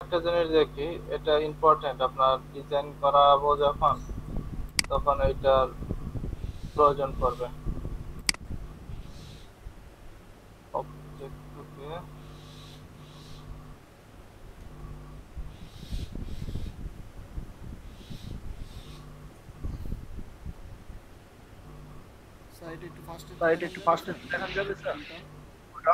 একটা জিনিস দেখি, এটা ইম্পর্টেন্ট, আপনার ডিজাইন করাবো যখন তখন এটার প্রয়োজন পড়বে। অবজেক্ট থেকে সাইড একটু ফাস্টে সাইড দেখান একটু যাবে ফাস্টে স্যার? দেখান যাবে স্যার? কোনটা? ওটা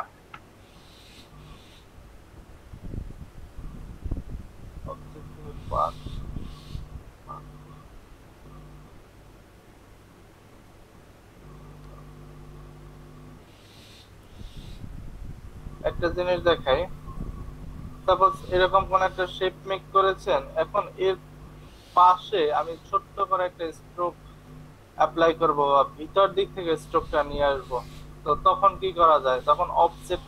অবজেক্ট থেকে পাথ, একটা জিনিস দেখাই। সাপোজ এরকম কোন একটা শেপ মেক করেছেন, এখন এর পাশে আমি ছোট্ট করে একটা স্ট্রোক অ্যাপ্লাই করব, ভিতর দিক থেকে স্ট্রোকটা নিয়ে আসবো। তো তখন কি করা যায়, তখন অফসেট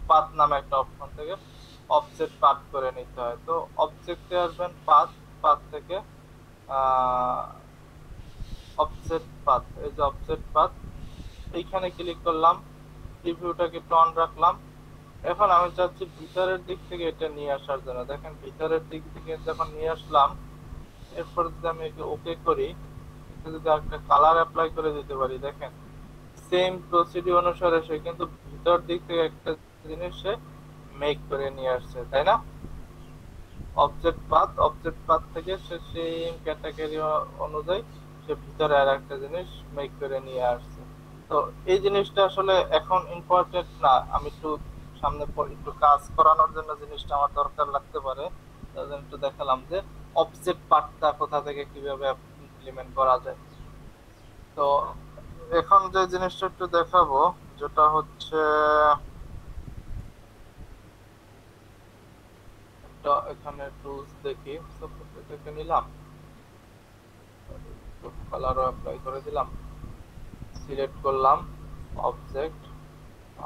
পাথ নামে একটা অপশন থেকে অফসেট পাথ করে নিতে হয়। তো অবজেক্টে আসবেন, পাথ, পাথ থেকে অফসেট পাথ, এই যে অফসেট পাথ, এইখানে ক্লিক করলাম, প্রিভিউটাকে একটু অন রাখলাম। এখন আমি চাচ্ছি ভিতরের দিক থেকে এটা নিয়ে আসার জন্য। দেখেন ভিতরের দিক থেকে যখন নিয়ে আসলাম, এরপর যদি আমি ওকে করি, এটা যদি একটা কালার অ্যাপ্লাই করে দিতে পারি, দেখেন সেম প্রসিডিউর অনুসারে সে কিন্তু ভিতর দিক থেকে একটা জিনিস সে মেক করে নিয়ে আসছে, তাই না? অবজেক্ট পাথ থেকে সে সেম ক্যাটাগরি অনুযায়ী সে ভিতরে আর একটা জিনিস মেক করে নিয়ে আসছে। তো এই জিনিসটা আসলে এখন ইম্পর্টেন্ট না, আমি একটু সামনে একটু কাজ করানোর জন্য জিনিসটা আমার দরকার লাগতে পারে, তার জন্য একটু দেখালাম যে অবজেক্ট পার্টটা কোথা থেকে কিভাবে ইমপ্লিমেন্ট করা যায়। তো এখন যে জিনিসটা একটু দেখাবো, যেটা হচ্ছে একটা এখানে টুলস দেখি, সাপোজ এটাকে নিলাম, কালারও অ্যাপ্লাই করে দিলাম, সিলেক্ট করলাম অবজেক্ট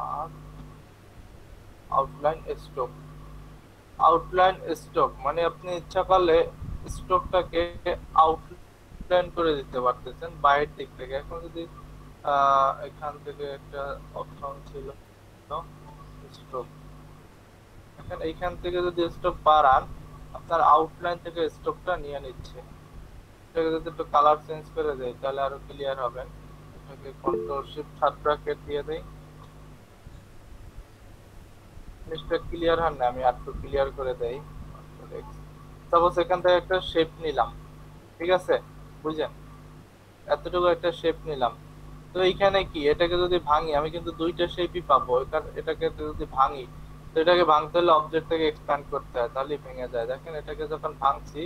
আর আউটলাইন স্ট্রোক। আউটলাইন স্ট্রোক মানে আপনি ইচ্ছা করলে স্ট্রোকটাকে আউটলাইন করে দিতে পারতেছেন বাইরের দিক থেকে। এখন যদি এখান থেকে একটা অপশন ছিল স্ট্রোক, এখন এইখান থেকে যদি স্ট্রোক বাড়ান, আপনার আউটলাইন থেকে স্ট্রোকটা নিয়ে নিচ্ছে। এটাকে যদি একটু কালার চেঞ্জ করে দেয় তাহলে আরো ক্লিয়ার হবে। এটাকে কন্ট্রোল শিফট থার্ড ব্র্যাকেট দিয়ে দেই, জিনিসটা ক্লিয়ার হয় না, আমি আরেকটু ক্লিয়ার করে দেই। সাপোজ এখান থেকে একটা শেপ নিলাম, ঠিক আছে, বুঝছেন, এতটুকু একটা শেপ নিলাম। তো এইখানে কি, এটাকে যদি ভাঙি আমি কিন্তু দুইটা শেপই পাবো। এটাকে যদি ভাঙি, তো এটাকে ভাঙতে হলে অবজেক্ট থেকে এক্সপ্যান্ড করতে হয়, তাহলেই ভেঙে যায়। দেখেন এটাকে যখন ভাঙছি,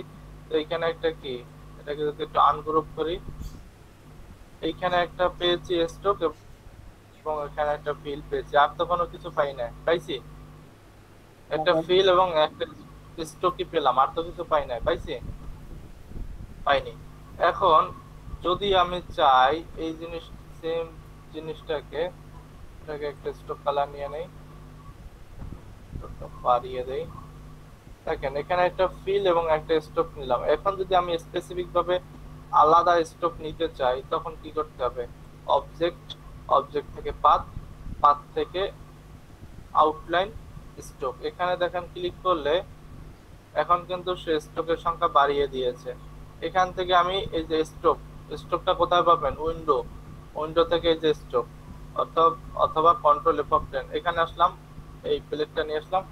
তো এইখানে একটা কি, এটাকে যদি একটু আনগ্রুপ করি, এইখানে একটা পেয়েছি স্ট্রোক এবং এখানে একটা ফিল পেয়েছি, আর তো কোনো কিছু পাই না, পাইছি একটা ফিল এবং একটা স্ট্রোকই পেলাম, আর তো কিছু পাই না, পাইছি, পাইনি। এখন যদি আমি চাই এই জিনিস, সেম জিনিসটাকে, এটাকে একটা স্ট্রোক কালার নিয়ে নেই, বাড়িয়ে দেই। দেখেন এখানে একটা ফিল এবং একটা স্ট্রোক নিলাম। এখন যদি আমি স্পেসিফিক ভাবে আলাদা স্ট্রোক নিতে চাই, তখন কি করতে হবে, অবজেক্ট, অবজেক্ট থেকে পাথ, পাথ থেকে আউটলাইন স্ট্রোক, এখানে দেখেন ক্লিক করলে এখন কিন্তু সে স্ট্রোকের সংখ্যা বাড়িয়ে দিয়েছে। এখান থেকে আমি এই যে স্ট্রোক, স্ট্রোকটা কোথায় পাবেন, উইন্ডো, উইন্ডো থেকে এই যে স্ট্রোক, অথবা অথবা কন্ট্রোল F10, এখানে আসলাম, এই প্লেটটা নিয়ে আসলাম।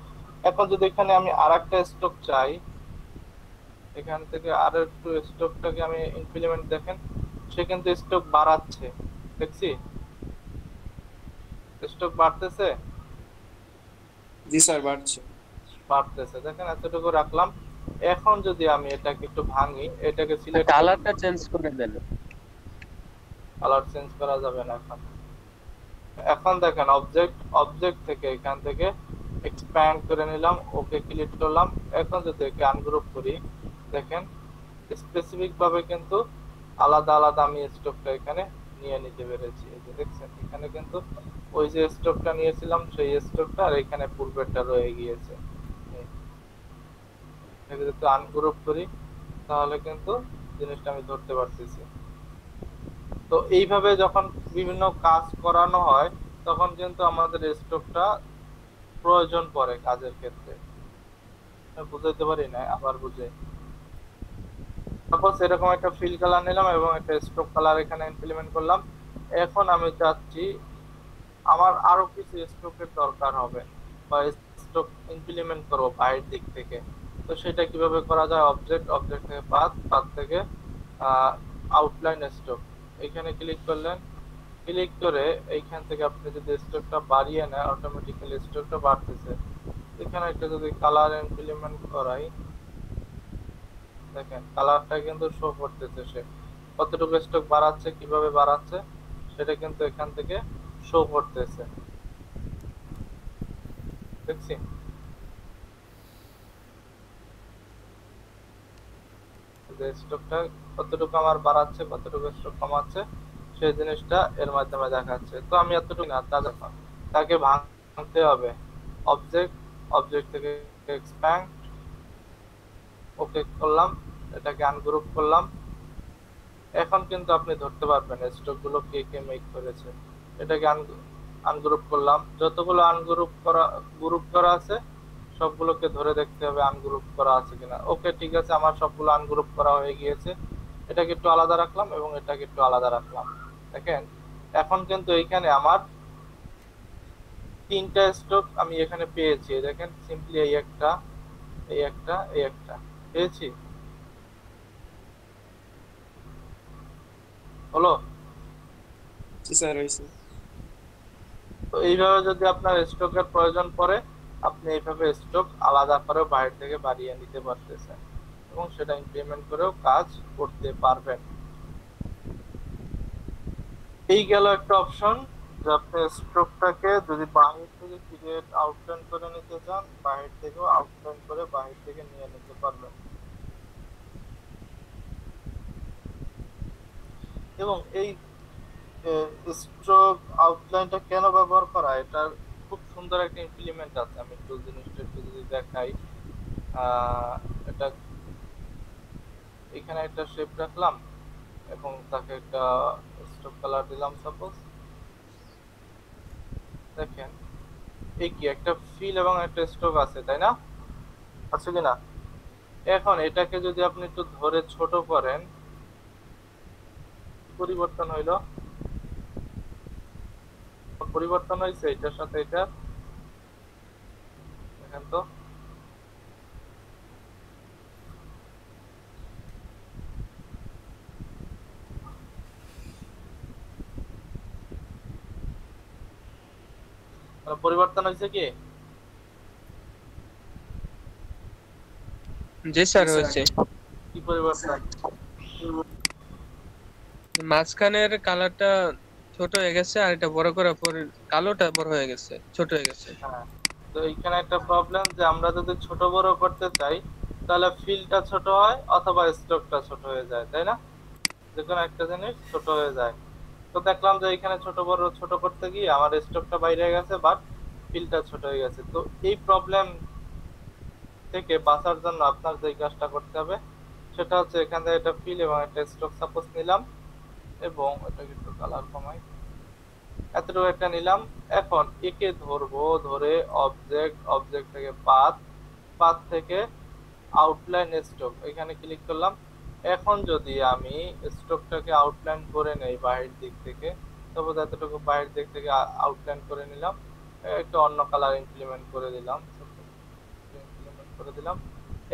এখন যদি এখানে আমি আর একটা স্ট্রোক চাই, এখান থেকে আর একটু স্ট্রোকটাকে আমি ইমপ্লিমেন্ট, দেখেন সে কিন্তু স্ট্রোক বাড়াচ্ছে, দেখছি স্ট্রোক বাড়তেছে, জি স্যার, বাড়ছে। বাড়তেছে, দেখেন এতটুকু রাখলাম। এখন যদি আমি এটাকে একটু ভাঙি, এটাকে সিলেক্ট করি, কালারটা চেঞ্জ করে দেন। কালার চেঞ্জ করা যাবে না এখন। এখন দেখেন অবজেক্ট, অবজেক্ট থেকে এখান থেকে এক্সপ্যান্ড করে নিলাম, ওকে ক্লিক করলাম। এখন যদি একে আনগ্রুপ করি, দেখেন স্পেসিফিক ভাবে কিন্তু আলাদা আলাদা আমি স্টকটা এখানে নিয়ে নিতে পেরেছি। এই যে দেখছেন এখানে কিন্তু ওই যে স্টকটা নিয়েছিলাম সেই স্টকটা আর এখানে পূর্বেরটা রয়ে গিয়েছে। এটাকে যদি আনগ্রুপ করি তাহলে কিন্তু জিনিসটা আমি ধরতে পারতেছি। তো এইভাবে যখন বিভিন্ন কাজ করানো হয়, তখন কিন্তু আমাদের স্টকটা প্রয়োজন পড়ে কাজের ক্ষেত্রে। বুঝাইতে পারি না, আবার বুঝাই। সাপোজ এরকম একটা ফিল কালার নিলাম এবং একটা স্ট্রোক কালার এখানে ইমপ্লিমেন্ট করলাম। এখন আমি চাচ্ছি আমার আরো কিছু স্ট্রোকের দরকার হবে বা স্ট্রোক ইমপ্লিমেন্ট করবো বাইরের দিক থেকে। তো সেটা কিভাবে করা যায়? অবজেক্ট, অবজেক্ট থেকে পাথ, পাথ থেকে আউটলাইন স্ট্রোক। এখানে ক্লিক করলেন, ক্লিক করে এইখান থেকে আপনি যদি স্ট্রোকটা বাড়িয়ে নেয় অটোমেটিক্যালি স্ট্রোকটা বাড়তেছে। এখানে একটা যদি কালার ইমপ্লিমেন্ট করাই, দেখেন কালারটা কিন্তু শো করতেছে, সে কতটুকু স্টক বাড়াচ্ছে, কিভাবে বাড়াচ্ছে সেটা কিন্তু এখান থেকে শো করতেছে। দেখছি যে স্টকটা কতটুকু আমার বাড়াচ্ছে, কতটুকু স্টক কমাচ্ছে, সেই জিনিসটা এর মাধ্যমে দেখাচ্ছে। তো আমি এতটুকু না, তাকে ভাঙতে হবে। অবজেক্ট, অবজেক্ট থেকে এক্সপ্যান্ড, ওকে করলাম, এটাকে আনগ্রুপ করলাম। এখন কিন্তু আপনি ধরতে পারবেন স্টক গুলো কে কে মেক করেছে। এটাকে আনগ্রুপ করলাম, যতগুলো আনগ্রুপ করা গ্রুপ করা আছে সবগুলোকে ধরে দেখতে হবে আনগ্রুপ করা আছে কিনা। ওকে ঠিক আছে, আমার সবগুলো আনগ্রুপ করা হয়ে গিয়েছে। এটাকে একটু আলাদা রাখলাম এবং এটাকে একটু আলাদা রাখলাম। দেখেন এখন কিন্তু এইখানে আমার তিনটা স্টক আমি এখানে পেয়েছি। দেখেন সিম্পলি এই একটা, এই একটা, এই একটা পেয়েছি। হলো? জি স্যার হয়েছে। তো এইভাবে যদি আপনার স্টকের প্রয়োজন পড়ে, আপনি এইভাবে স্টক আলাদা করে বাইরে থেকে বাড়িয়ে নিতে পারতেছেন এবং সেটা ইমপ্লিমেন্ট করেও কাজ করতে পারবেন। এই গেল একটা অপশন যে আপনি স্ট্রোকটাকে যদি বাহির থেকে ক্রিয়েট আউটলাইন করে নিতে চান, বাহির থেকেও আউটলাইন করে বাহির থেকে নিয়ে নিতে পারবেন। এবং এই স্ট্রোক আউটলাইনটা কেন ব্যবহার করা, এটার খুব সুন্দর একটা ইমপ্লিমেন্ট আছে। আমি একটু জিনিসটা একটু যদি দেখাই, এটা এখানে একটা শেপ রাখলাম এবং তাকে একটা স্ট্রোক কালার দিলাম সাপোজ। দেখেন এই কি একটা ফিল এবং একটা স্ট্রোক আছে, তাই না? আছে কিনা? এখন এটাকে যদি আপনি একটু ধরে ছোট করেন, পরিবর্তন হইলো, পরিবর্তন হয়েছে এটার সাথে এটা। দেখেন তো পরিবর্তন হয়েছে কি? জি স্যার হয়েছে। কি পরিবর্তন? মাঝখানের কালারটা ছোট হয়ে গেছে আর এটা বড় করার পর কালোটা বড় হয়ে গেছে, ছোট হয়ে গেছে। হ্যাঁ, তো এইখানে একটা প্রবলেম যে আমরা যদি ছোট বড় করতে চাই তাহলে ফিলটা ছোট হয় অথবা স্ট্রোকটা ছোট হয়ে যায়, তাই না? যে কোনো একটা জিনিস ছোট হয়ে যায়। তো দেখলাম যে এখানে ছোট বড় ছোট করতে গিয়ে আমার স্ট্রোকটা বাইরে গেছে বাট ফিলটা ছোট হয়ে গেছে। তো এই প্রবলেম থেকে বাঁচার জন্য আপনার যে কাজটা করতে হবে সেটা হচ্ছে এখান থেকে একটা ফিল এবং একটা স্ট্রোক সাপোজ নিলাম এবং এটাকে একটু কালার কমাই, এতটুকু একটা নিলাম। এখন একে ধরবো, ধরে অবজেক্ট, অবজেক্ট থেকে পাথ, পাথ থেকে আউটলাইন স্ট্রোক, এখানে ক্লিক করলাম। এখন যদি আমি স্ট্রোকটাকে আউটলাইন করে নেই বাহির দিক থেকে, তবে এতটুকু বাহির দিক থেকে আউটলাইন করে নিলাম, একটু অন্য কালার ইমপ্লিমেন্ট করে দিলাম, ইমপ্লিমেন্ট করে দিলাম।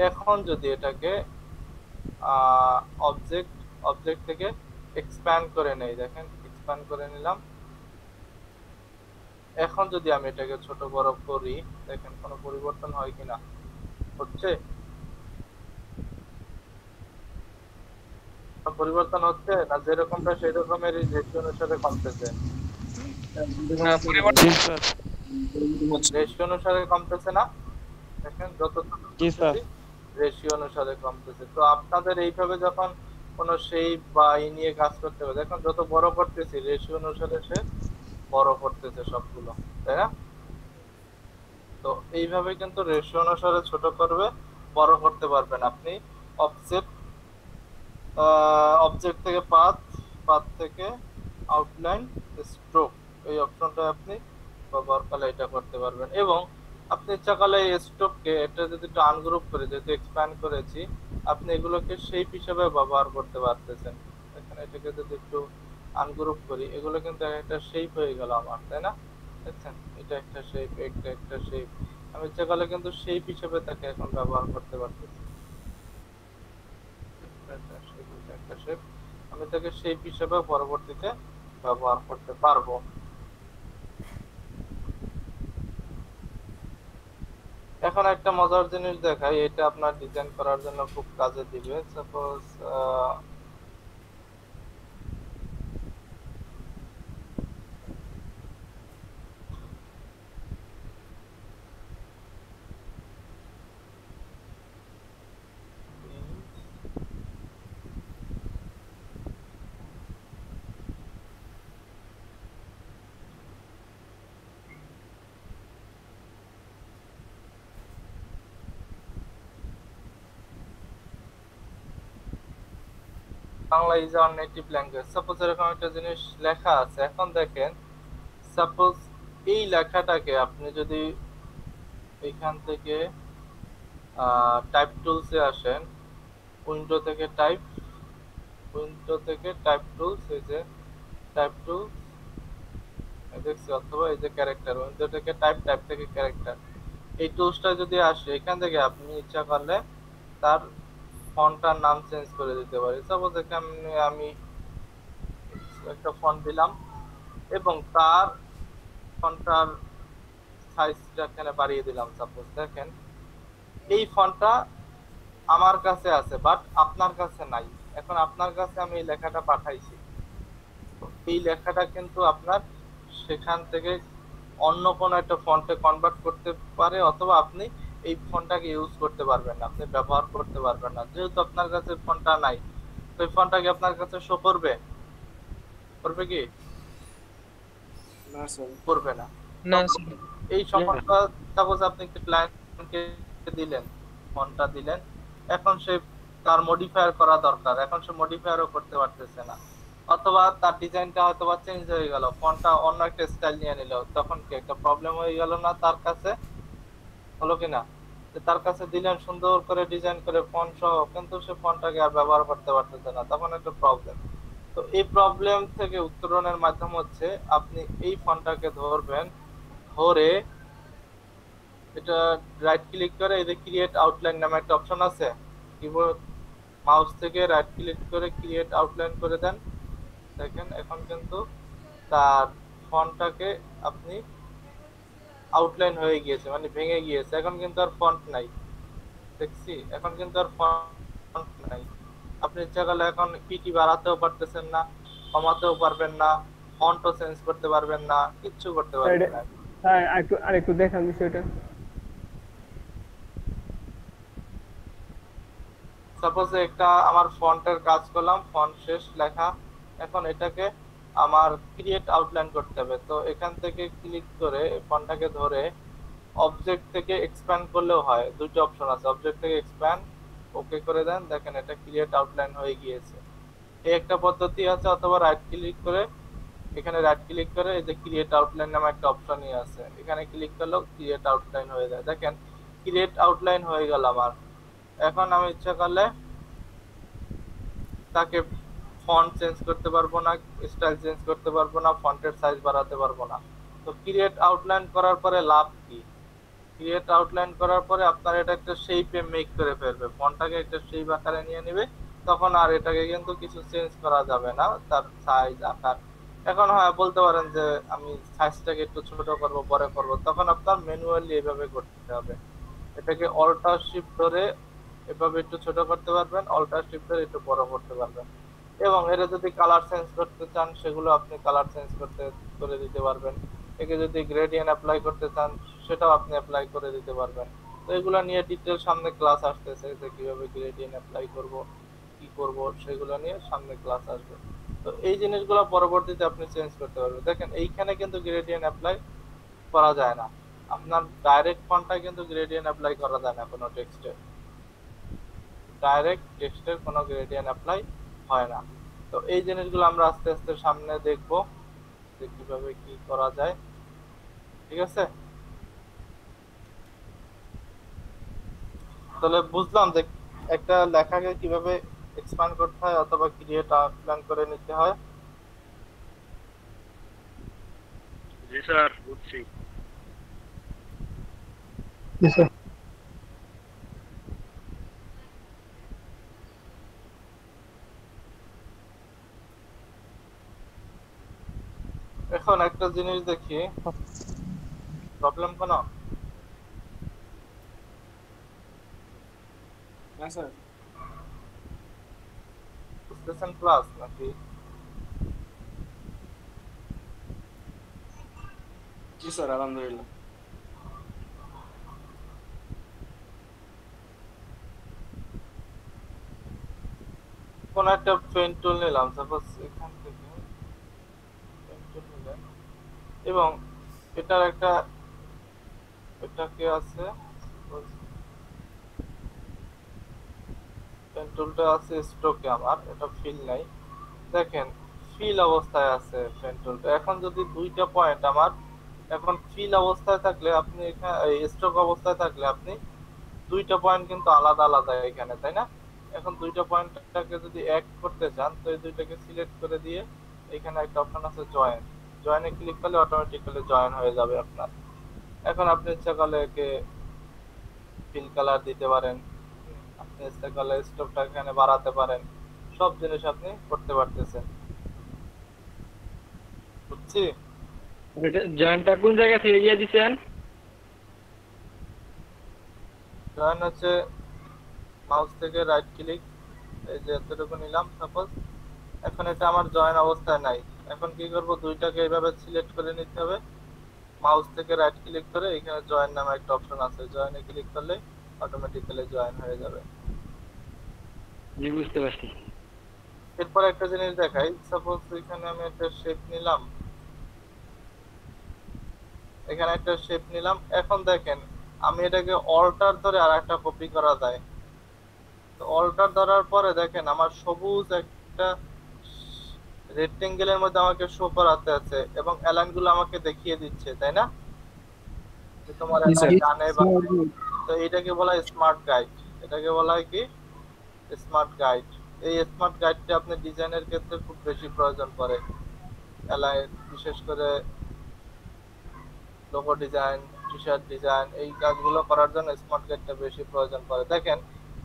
এখন যদি এটাকে অবজেক্ট, অবজেক্ট থেকে এক্সপ্যান্ড করে নেই, দেখেন এক্সপ্যান্ড করে নিলাম। এখন যদি আমি এটাকে ছোট বড় করি, দেখেন কোনো পরিবর্তন হয় কিনা? হচ্ছে? পরিবর্তন হচ্ছে না? যেরকমটা সেই রকমের রেশিও অনুসারে কমতেছে, না পরিবর্তন। রেশিও অনুসারে কমতেছে না? দেখেন যত জি স্যার। রেশিও অনুসারে কমতেছে। তো আপনাদের এইভাবে যখন কোনো শেপ বা ই নিয়ে কাজ করতে হবে, দেখুন যত বড় করতেছি রেশিও অনুসারে সে বড় করতেছে সবগুলো, তাই না? তো এইভাবে কিন্তু রেশিও অনুসারে ছোট করবে, বড় করতে পারবেন আপনি। অফসেট, অবজেক্ট থেকে পাথ, পাথ থেকে আউটলাইন, স্ট্রোক, এই অপশনটা আপনি ব্যবহার করলে এটা করতে পারবেন। এবং আপনি ইচ্ছা করলে এই স্টককে এটা যদি একটু আনগ্রুপ করে যেহেতু এক্সপ্যান্ড করেছি, আপনি এগুলোকে শেপ হিসেবে ব্যবহার করতে পারতেছেন। এখানে এটাকে যদি একটু আনগ্রুপ করি, এগুলো কিন্তু একটা শেপ হয়ে গেল আমার, তাই না? দেখছেন, এটা একটা শেপ, এটা একটা শেপ। আমি ইচ্ছা করলে কিন্তু শেপ হিসেবে তাকে এখন ব্যবহার করতে পারতেছি। একটা shape, এটা একটা shape। আমি তাকে শেপ হিসেবে পরবর্তীতে ব্যবহার করতে পারবো। এখন একটা মজার জিনিস দেখাই, এটা আপনার ডিজাইন করার জন্য খুব কাজে দিবে। Suppose Bangla is our native language. Suppose এরকম একটা জিনিস লেখা আছে। এখন দেখেন, সাপোজ এই লেখাটাকে আপনি যদি এখান থেকে টাইপ টুলসে আসেন, উইন্ডো থেকে টাইপ টুলস, এই যে টাইপ টুলস দেখছি, অথবা এই যে ক্যারেক্টার, উইন্ডো থেকে টাইপ, টাইপ থেকে ক্যারেক্টার, এই টুলসটা যদি আসে, এখান থেকে আপনি ইচ্ছা করলে তার ফন্টটার নাম চেঞ্জ করে দিতে পারি। সাপোজ এখানে আমি একটা ফন্ট দিলাম এবং তার ফন্টটার সাইজটা এখানে বাড়িয়ে দিলাম। সাপোজ দেখেন, এই ফন্টটা আমার কাছে আছে বাট আপনার কাছে নাই। এখন আপনার কাছে আমি এই লেখাটা পাঠাইছি, এই লেখাটা কিন্তু আপনার সেখান থেকে অন্য কোনো একটা ফন্টে কনভার্ট করতে পারে, অথবা আপনি এই ফন্টটাকে ইউজ করতে পারবেন না, আপনি ব্যবহার করতে পারবেন না, যেহেতু আপনার কাছে ফন্টটা নাই। তো এই ফন্টটাকে আপনার কাছে শো করবে, করবে কি? না স্যার। করবে না। না এই সমস্যা, সাপোজ আপনি একটা ক্লায়েন্টকে দিলেন, ফন্টটা দিলেন, এখন সে তার মডিফায়ার করা দরকার, এখন সে মডিফায়ারও করতে পারতেছে না, অথবা তার ডিজাইনটা হয়তো বা চেঞ্জ হয়ে গেল, ফন্টটা অন্য একটা স্টাইল নিয়ে নিল, তখন কি একটা প্রবলেম হয়ে গেল না তার কাছে? হলো কিনা? যে তার কাছে দিলেন সুন্দর করে ডিজাইন করে ফন্ট সহ, কিন্তু সে ফন্টটাকে আর ব্যবহার করতে পারতেছে না, তখন একটা প্রবলেম। তো এই প্রবলেম থেকে উত্তরণের মাধ্যম হচ্ছে আপনি এই ফন্টটাকে ধরবেন, ধরে এটা রাইট ক্লিক করে এই যে ক্রিয়েট আউটলাইন নামে একটা অপশন আছে, কিবোর্ড মাউস থেকে রাইট ক্লিক করে ক্রিয়েট আউটলাইন করে দেন। দেখেন এখন কিন্তু তার ফন্টটাকে আপনি আউটলাইন হয়ে গিয়েছে, মানে ভেঙে গিয়েছে, এখন কিন্তু আর ফন্ট নাই। দেখছি, এখন কিন্তু আর ফন্ট নাই। আপনি ইচ্ছা করলে এখন পিটি বাড়াতেও পারতেছেন না, কমাতেও পারবেন না, ফন্টও চেঞ্জ করতে পারবেন না, কিচ্ছু করতে পারবেন না। হ্যাঁ, আরেকটু দেখান বিষয়টা। সাপোজ একটা আমার ফন্টের কাজ করলাম, ফন্ট শেষ লেখা, এখন এটাকে আমার ক্রিয়েট আউটলাইন করতে হবে। তো এখান থেকে ক্লিক করে ফন্টটাকে ধরে অবজেক্ট থেকে এক্সপ্যান্ড করলেও হয়, দুটো অপশন আছে, অবজেক্ট থেকে এক্সপ্যান্ড, ওকে করে দেন, দেখেন এটা ক্রিয়েট আউটলাইন হয়ে গিয়েছে। এই একটা পদ্ধতি আছে, অথবা রাইট ক্লিক করে, এখানে রাইট ক্লিক করে এই যে ক্রিয়েট আউটলাইন নামে একটা অপশনই আছে, এখানে ক্লিক করলেও ক্রিয়েট আউটলাইন হয়ে যায়। দেখেন ক্রিয়েট আউটলাইন হয়ে গেল আমার। এখন আমি ইচ্ছা করলে তাকে ফন্ট চেঞ্জ করতে পারবো না, স্টাইল চেঞ্জ করতে পারবো না, ফন্টের সাইজ বাড়াতে পারবো না। তো ক্রিয়েট আউটলাইন করার পরে লাভ কি? ক্রিয়েট আউটলাইন করার পরে আপনার এটা একটা শেপে মেক করে ফেলবে, ফন্টটাকে একটা শেপ আকারে নিয়ে নেবে, তখন আর এটাকে কিন্তু কিছু চেঞ্জ করা যাবে না, তার সাইজ আকার। এখন হ্যাঁ বলতে পারেন যে আমি সাইজটাকে একটু ছোট করব, বড় করব, তখন আপনার ম্যানুয়ালি এভাবে করতে হবে। এটাকে অল্টার শিফট ধরে এভাবে একটু ছোট করতে পারবেন, অল্টার শিফট ধরে একটু বড় করতে পারবেন, এবং এটা যদি কালার চেঞ্জ করতে চান সেগুলো আপনি কালার চেঞ্জ করে দিতে পারবেন। একে যদি গ্রেডিয়েন্ট অ্যাপ্লাই করতে চান সেটাও আপনি অ্যাপ্লাই করে দিতে পারবেন। তো এগুলো নিয়ে ডিটেল সামনে ক্লাস আসতেছে, যে কিভাবে গ্রেডিয়েন্ট অ্যাপ্লাই করব, কি করব, সেগুলো নিয়ে সামনে ক্লাস আসবে। তো এই জিনিসগুলো পরবর্তীতে আপনি চেঞ্জ করতে পারবেন। দেখেন এইখানে কিন্তু গ্রেডিয়েন্ট অ্যাপ্লাই করা যায় না, আপনার ডাইরেক্ট ফন্টটা কিন্তু গ্রেডিয়েন্ট অ্যাপ্লাই করা যায় না, কোনো টেক্সটে ডাইরেক্ট টেক্সটের কোনো গ্রেডিয়েন্ট অ্যাপ্লাই হয় না। তো এই জিনিসগুলো আমরা আস্তে আস্তে সামনে দেখবো যে কিভাবে কি করা যায়। ঠিক আছে। তাহলে বুঝলাম যে একটা লেখাকে কিভাবে এক্সপ্যান্ড করতে হয় অথবা ক্রিয়েট আউটলাইন করে নিতে হয়। জি স্যার, বুঝছি। জি স্যার। এখন একটা জিনিস দেখি, প্রবলেম কোনো? হ্যাঁ স্যার। বুঝতেছেন ক্লাস নাকি? জি স্যার, আলহামদুলিল্লাহ। কোন একটা পেন টুল নিলাম, সাপোজ এখান থেকে পেন টুল নিলেন এবং এটার একটা এটা কি আছে, পেন টুলটা আছে স্ট্রোকে, আমার এটা ফিল নাই। দেখেন ফিল অবস্থায় আছে পেন টুলটা। এখন যদি দুইটা পয়েন্ট আমার এখন ফিল অবস্থায় থাকলে আপনি এখানে স্ট্রোক অবস্থায় থাকলে আপনি দুইটা পয়েন্ট কিন্তু আলাদা আলাদা এখানে, তাই না? এখন দুইটা পয়েন্টটাকে যদি এক করতে চান তো এই দুইটাকে সিলেক্ট করে দিয়ে এখানে একটা অপশন আছে জয়েন, জয়েনে ক্লিক করলে অটোমেটিক্যালি জয়েন হয়ে যাবে আপনার। এখন আপনি ইচ্ছা করলে একে ফিল কালার দিতে পারেন, আপনি ইচ্ছা করলে স্ট্রোকটা এখানে বাড়াতে পারেন, সব জিনিস আপনি করতে পারতেছেন। বুঝছি? এটা জয়েন্টটা কোন জায়গা থেকে গিয়ে দিছেন? জয়েন হচ্ছে মাউস থেকে রাইট ক্লিক, এই যে এতটুকু নিলাম সাপোজ। এখন এটা আমার জয়েন অবস্থায় নাই, এখন কি করব, দুইটাকে এইভাবে সিলেক্ট করে নিতে হবে, মাউস থেকে রাইট ক্লিক করে এখানে জয়েন নামে একটা অপশন আছে, জয়েনে ক্লিক করলে অটোমেটিক্যালি জয়েন হয়ে যাবে। জি, বুঝতে পারছি। এরপর একটা জিনিস দেখাই, সাপোজ এখানে আমি একটা শেপ নিলাম, এখানে একটা শেপ নিলাম। এখন দেখেন আমি এটাকে অল্টার ধরে আর একটা কপি করা যায়। তো অল্টার ধরার পরে দেখেন আমার সবুজ একটা রেক্টেঙ্গেলের মধ্যে আমাকে শো করাতে আছে এবং অ্যালাইন গুলো আমাকে দেখিয়ে দিচ্ছে, তাই না? যে তোমার জি স্যার। অ্যালাইন ডানে বামে। তো এটাকে বলা হয় স্মার্ট গাইড। এটাকে বলা হয় কি? Smart guide. এই স্মার্ট গাইডটা আপনি ডিজাইনের ক্ষেত্রে খুব বেশি প্রয়োজন পড়ে, অ্যালাইন বিশেষ করে logo design, T shirt design, এই কাজগুলো করার জন্য স্মার্ট গাইডটা বেশি প্রয়োজন পড়ে। দেখেন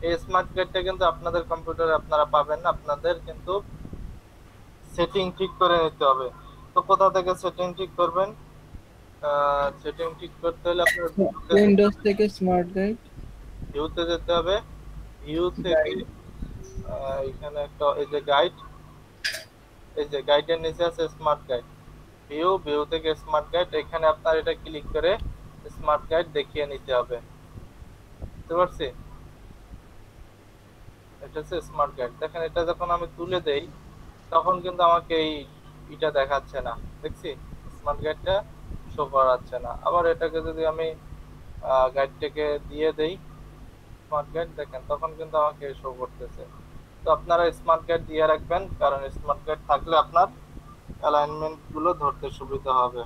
এই স্মার্ট গাইডটা কিন্তু আপনাদের কম্পিউটারে আপনারা পাবেন না, আপনাদের কিন্তু সেটিং ঠিক করে নিতে হবে। তো কোথা থেকে সেটিং ঠিক করবেন? সেটিং ঠিক করতে হলে আপনার উইন্ডোজ থেকে স্মার্ট গাইড ভিউতে যেতে হবে। ভিউ থেকে এখানে একটা এই যে গাইড, এই যে গাইডের নিচে আছে স্মার্ট গাইড। ভিউ, ভিউ থেকে স্মার্ট গাইড, এখানে আপনার এটা ক্লিক করে স্মার্ট গাইড দেখিয়ে নিতে হবে। বুঝতে পারছি? এটা হচ্ছে স্মার্ট গাইড। দেখেন এটা যখন আমি তুলে দেই তখন কিন্তু আমাকে এটা দেখাচ্ছে না, দেখছি স্মার্ট গাইডটা শো করাচ্ছে না। আবার এটাকে যদি আমি গাইডটাকে দিয়ে দেই স্মার্ট গাইড, দেখেন তখন কিন্তু আমাকে শো করতেছে। তো আপনারা স্মার্ট গাইড দিয়ে রাখবেন, কারণ স্মার্ট গাইড থাকলে আপনার অ্যালাইনমেন্ট গুলো ধরতে সুবিধা হবে।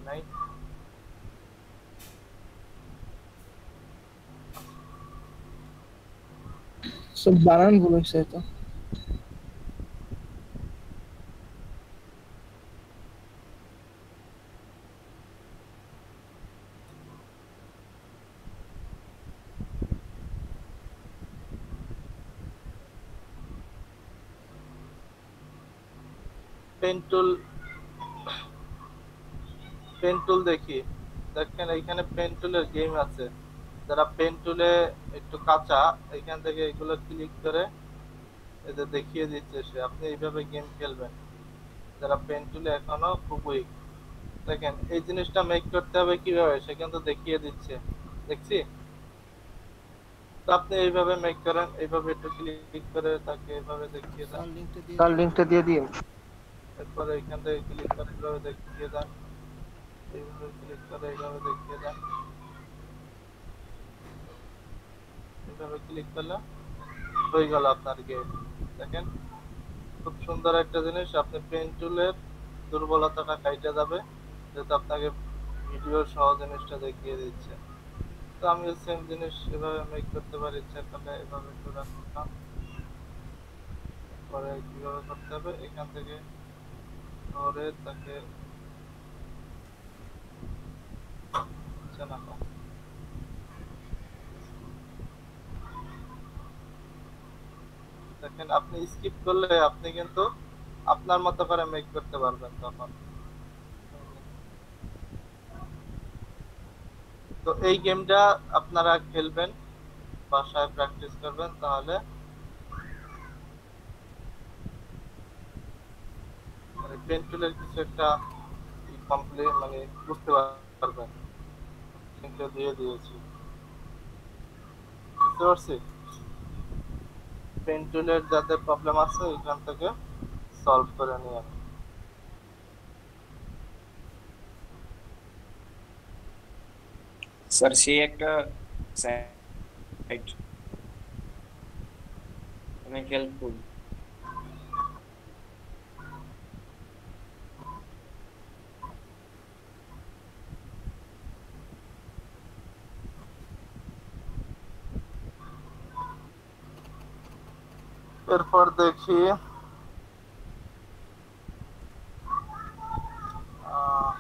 নাই সব বানান ভুল হয়েছে তো। পেন টুল, পেন টুল দেখি। দেখেন এইখানে পেন টুলের গেম আছে, যারা পেন টুলে একটু কাঁচা এখান থেকে এগুলো ক্লিক করে এতে দেখিয়ে দিচ্ছে সে, আপনি এইভাবে গেম খেলবেন। যারা পেন টুলে এখনো খুব উইক দেখেন এই জিনিসটা মেক করতে হবে কিভাবে সে কিন্তু দেখিয়ে দিচ্ছে, দেখছি। তো আপনি এইভাবে মেক করেন, এইভাবে একটু ক্লিক করে তাকে এইভাবে দেখিয়ে দেন, তার লিঙ্কটা দিয়ে দিন। এরপরে এখান থেকে ক্লিক করে এইভাবে দেখিয়ে দেন, এইভাবে ক্লিক করে এইভাবে দেখিয়ে দেন, এইভাবে ক্লিক করলে হয়ে গেল আপনার গেম। দেখেন খুব সুন্দর একটা জিনিস, আপনি পেন টুলের দুর্বলতাটা কাইটে যাবে যেহেতু আপনাকে ভিডিও সহ জিনিসটা দেখিয়ে দিচ্ছে। তো আমি সেম জিনিস এভাবে মেক করতে পারি, ইচ্ছা করলে এভাবে একটু রাখলাম। পরে কিভাবে করতে হবে, এখান থেকে ধরে তাকে না, দেখেন আপনি স্কিপ করলে আপনি কিন্তু আপনার মতো করে মেক করতে পারবেন তখন। তো এই গেমটা আপনারা খেলবেন, বাসায় প্র্যাকটিস করবেন, তাহলে মানে পেন টুলের কিছু একটা কমপ্লিট মানে বুঝতে পারবেন। লিংকটা দিয়ে দিয়েছি, বুঝতে পারছি। পেন টুলের যাদের প্রবলেম আছে এখান থেকে সলভ করে নিয়ে আসুন। স্যার সেই একটা সাইট অনেক হেল্পফুল। এরপর দেখি আহ,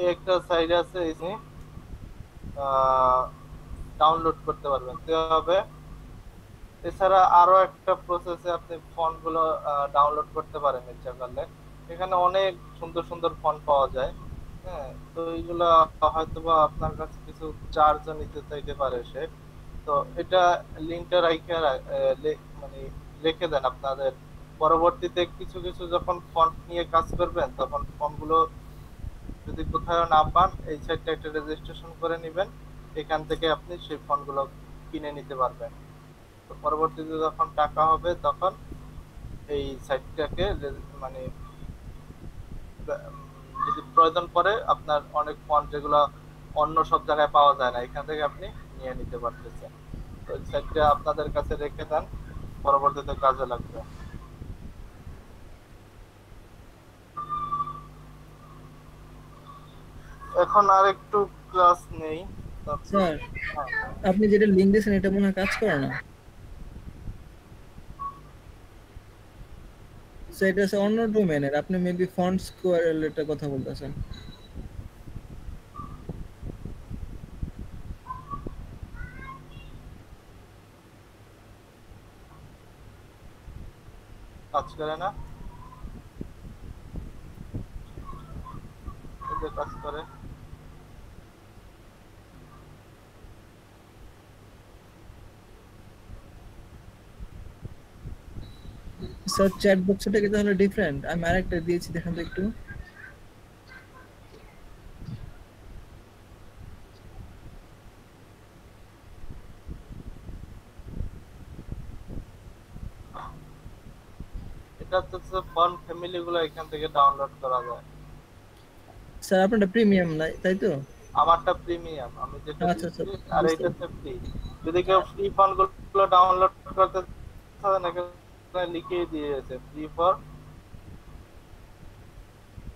এই একটা সাইট আছে, ডাউনলোড করতে পারবেন কিভাবে। এছাড়া আরো একটা প্রসেসে আপনি ফন্ট গুলো ডাউনলোড করতে পারেন ইচ্ছা করলে। এখানে অনেক সুন্দর সুন্দর ফন্ট পাওয়া যায়। হ্যাঁ, তো এইগুলা হয়তোবা আপনার কাছে কিছু চার্জও নিতে চাইতে পারে সে। তো এটা লিঙ্কটা মানে রেখে দেন আপনাদের। পরবর্তীতে কিছু কিছু যখন ফন্ট নিয়ে কাজ করবেন তখন ফন্ট গুলো যদি কোথাও না পান এই সাইটটা একটা রেজিস্ট্রেশন করে নেবেন, এখান থেকে আপনি সেই ফন্ট গুলো কিনে নিতে পারবেন। তো পরবর্তীতে যখন টাকা হবে তখন এই সাইটটাকে মানে যদি প্রয়োজন পড়ে আপনার অনেক ফন্ট যেগুলো অন্য সব জায়গায় পাওয়া যায় না এখান থেকে আপনি নিয়ে নিতে পারতেছেন। তো এই সাইটটা আপনাদের কাছে রেখে দেন, পরবর্তীতে কাজে লাগবে। এখন আর একটু ক্লাস নেই। স্যার হ্যাঁ, আপনি যেটা লিংক দিয়েছেন এটা মনে হয় কাজ করে না। স্যার এটা হচ্ছে অন্য ডোমেনের, আপনি মেবি ফন্ট স্কোয়ার এর কথা বলতেছেন। কাজ করে না, এই যে কাজ করে। স্যার চ্যাট বক্সটা কি তাহলে ডিফারেন্ট? আমি আরেকটা দিয়েছি, দেখেন তো একটু। এটা হচ্ছে ফন্ট ফ্যামিলি গুলো এখান থেকে ডাউনলোড করা যায়। স্যার আপনারটা প্রিমিয়াম নাই তাই তো? আমারটা প্রিমিয়াম, আমি যেটা আচ্ছা আচ্ছা, দিচ্ছি, আর এটা হচ্ছে ফ্রি। যদি কেউ ফ্রি ফন্ট গুলো ডাউনলোড করতে চান এখানে লিখিয়ে দিয়েছে ফ্রি ফর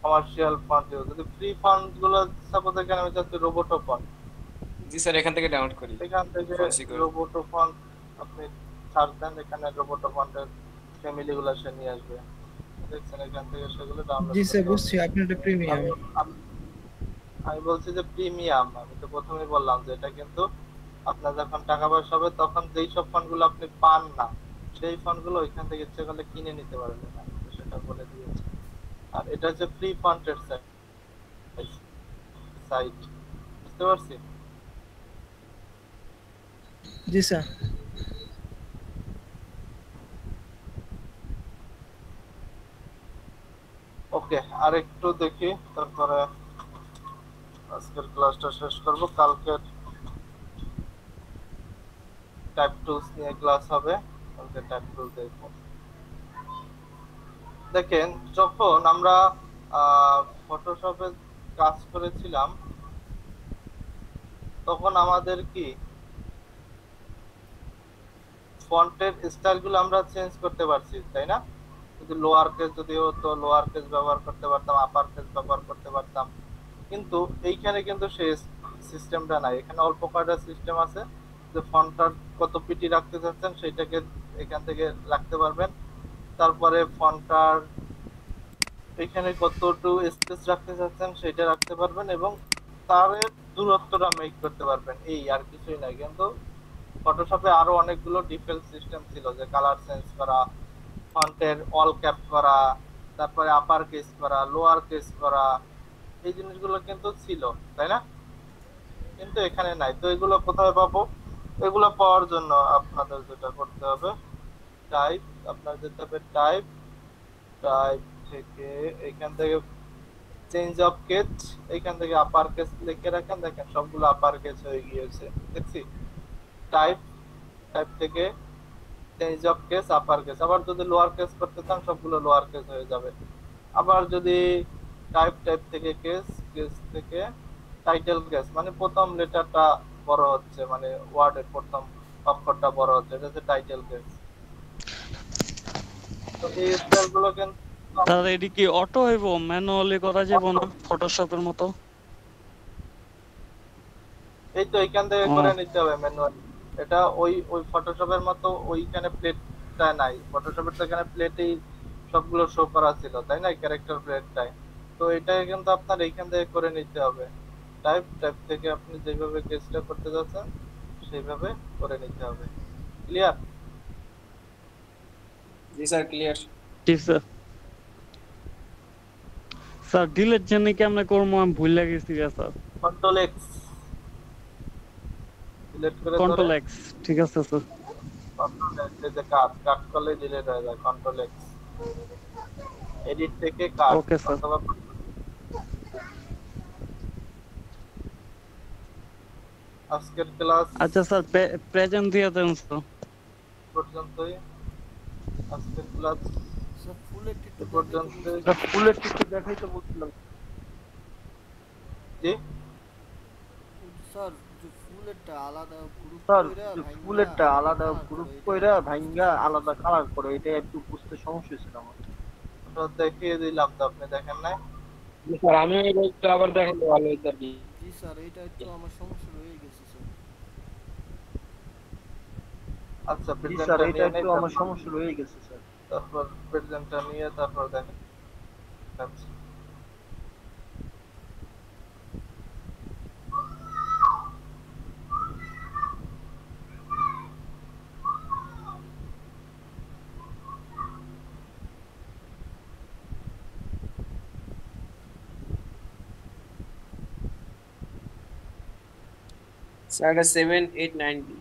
কমার্শিয়াল ফন্ট। যদি ফ্রি ফন্ট গুলো সাপোজ এখানে আমি চাচ্ছি রোবোটো ফন্ট, জি স্যার এখান থেকে ডাউনলোড করি। এখান থেকে Fancy করে। রোবোটো ফন্ট আপনি সার্চ দেন, এখানে রোবোটো ফন্টের ফ্যামিলি গুলো সে নিয়ে আসবে। দেখছেন এখান থেকে সেগুলো ডাউনলোড জি স্যার করতে বুঝছি, হবে। আপনারটা প্রিমিয়াম। আমি আমি আমি বলছি যে প্রিমিয়াম, আমি তো প্রথমেই বললাম যে এটা কিন্তু আপনার যখন টাকা পয়সা হবে তখন যেই সব ফন্টগুলো আপনি পান না সেই ফন্টগুলো ওইখান থেকে ইচ্ছে করলে কিনে নিতে পারবেন, আমি তো সেটা বলে দিয়েছি। আর এটা হচ্ছে ফ্রি ফন্টের সাইট, বুঝতে পারছি? জি স্যার। ওকে, আর একটু দেখি তারপরে আজকের ক্লাসটা শেষ করব। কালকে টাইপ টুলস নিয়ে ক্লাস হবে, কালকে টাইপ টুল দেখব। দেখেন যখন আমরা ফটোশপে কাজ করেছিলাম তখন আমাদের কি ফন্টের স্টাইলগুলো আমরা চেঞ্জ করতে পারছি, তাই না? যদি লোয়ার কেস যদি হতো লোয়ার কেস ব্যবহার করতে পারতাম, আপার কেস ব্যবহার করতে পারতাম, কিন্তু এইখানে কিন্তু সেই সিস্টেমটা নাই। এখানে অল্প কয়টা সিস্টেম আছে যে ফন্টটার কত পিটি রাখতে চাচ্ছেন সেটাকে এখান থেকে রাখতে পারবেন, তারপরে ফন্টটার এখানে কতটুকু স্পেস রাখতে চাচ্ছেন সেটা রাখতে পারবেন এবং তার দূরত্বটা মেক করতে পারবেন, এই আর কিছুই নাই। কিন্তু ফটোশপে আরো অনেকগুলো ডিফল্ট সিস্টেম ছিল, যে কালার চেঞ্জ করা, ফন্টের অল ক্যাপ করা, তারপরে আপার কেস করা, লোয়ার কেস করা, এই জিনিসগুলো কিন্তু ছিল, তাই না? কিন্তু এখানে নাই। তো এগুলো কোথায় পাবো? এগুলো পাওয়ার জন্য আপনাদের যেটা করতে হবে, টাইপ, আপনার যেতে হবে টাইপ, টাইপ থেকে এখান থেকে চেঞ্জ অফ কেস, এখান থেকে আপার কেস লিখে রাখেন, দেখেন সবগুলো আপার কেস হয়ে গিয়েছে, দেখছি? টাইপ, টাইপ থেকে change of case upper case. আবার যদি লোয়ার কেস করতে চান সবগুলো লোয়ার কেস হয়ে যাবে। আবার যদি টাইপ, টাইপ থেকে কেস, কেস থেকে টাইটেল কেস, মানে প্রথম লেটারটা বড় হচ্ছে, মানে ওয়ার্ডের প্রথম অক্ষরটা বড় হচ্ছে, এটা হচ্ছে টাইটেল কেস। তো এই স্টাইলগুলো কিন্তু তাহলে এটি কি অটো হইব, ম্যানুয়ালি করা যাব না ফটোশপের মতো? এই তো এইখান থেকে করে নিতে হবে ম্যানুয়ালি। এটা ওই ওই ফটোশপের মতো ওইখানে প্লেটটা নাই, ফটোশপের তো এখানে প্লেটেই সবগুলো শো করা ছিল, তাই না? ক্যারেক্টার প্লেটটাই তো এটাকে কিন্তু আপনার এইখান থেকে করে নিতে হবে। টাইপ, টাইপ থেকে আপনি যেভাবে কেসটা করতে যাচ্ছেন সেইভাবে করে নিতে হবে। ক্লিয়ার? জি স্যার ক্লিয়ার। ঠিক স্যার। স্যার ডিলিট জানি কেমনে করবো, আমি ভুলে গেছি স্যার। কন্ট্রোল এক্স ডিলিট করে কন্ট্রোল ধরে, এক্স, ঠিক আছে স্যার। কন্ট্রোল এক্স এই যে কাট, কাট করলে ডিলিট হয়ে যায়, কন্ট্রোল এক্স। এডিট থেকে কাট ওকে স্যার। অথবা আজকের ক্লাস আচ্ছা স্যার, প্রেজেন্ট দিয়ে দেন স্যার। পর্যন্তই। আজকের ক্লাস স্যার ফুলের একটু পর্যন্ত। ফুলের টিকে দেখাইতে বলছিলাম। জি স্যার যে ফুলেরটা আলাদা গ্রুপ স্যার কইরা ভাঙা ফুলেরটা আলাদা কালার গ্রুপ করো, এটা কইরা ভাঙ্গা আলাদা কালার করে, এটা একটু বুঝতে সমস্যা হয়েছিল আমার। ওটা দেখিয়ে দিলাম তো, আপনি দেখেন নাই? স্যার আমি এটা আবার দেখালে ভালো হইতো আর কি। জি স্যার এটা একটু আমার সমস্যা রয়ে গেছে স্যার। আচ্ছা জি স্যার, প্রেজেন্টটা এটা নিয়ে একটু নেই, আমার সমস্যা রয়ে গেছে স্যার। তারপর প্রেজেন্টটা নিয়ে তারপর দেখেন। আচ্ছা স্যার এটা 7 8 9 বি।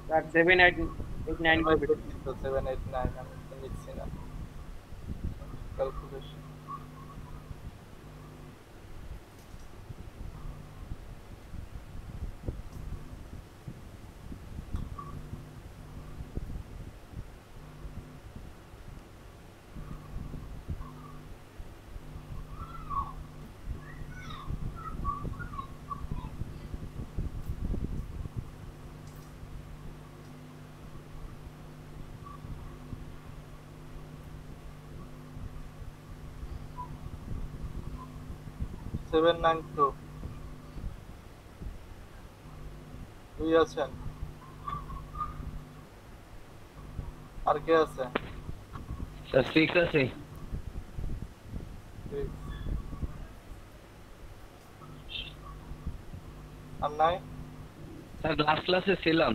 Sir 7 8 8 9 B. 7 8 9 আমি তো লিখছি না, ক্যালকুলেশন। 792 2 আছেন, আর কে আছে? স্যার 6 আছে। 6 আর নাই? স্যার লাস্ট ক্লাসে ছিলাম।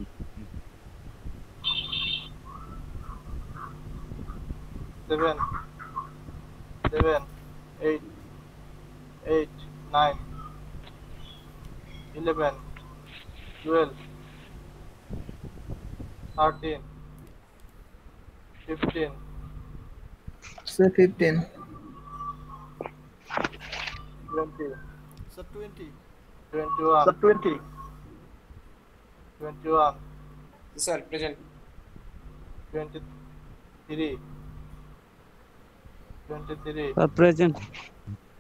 7 7 8 8 9 11 12 13 15 Sir, 15. 20 sir 20 21 sir 20 21 sir present 23 23 sir present.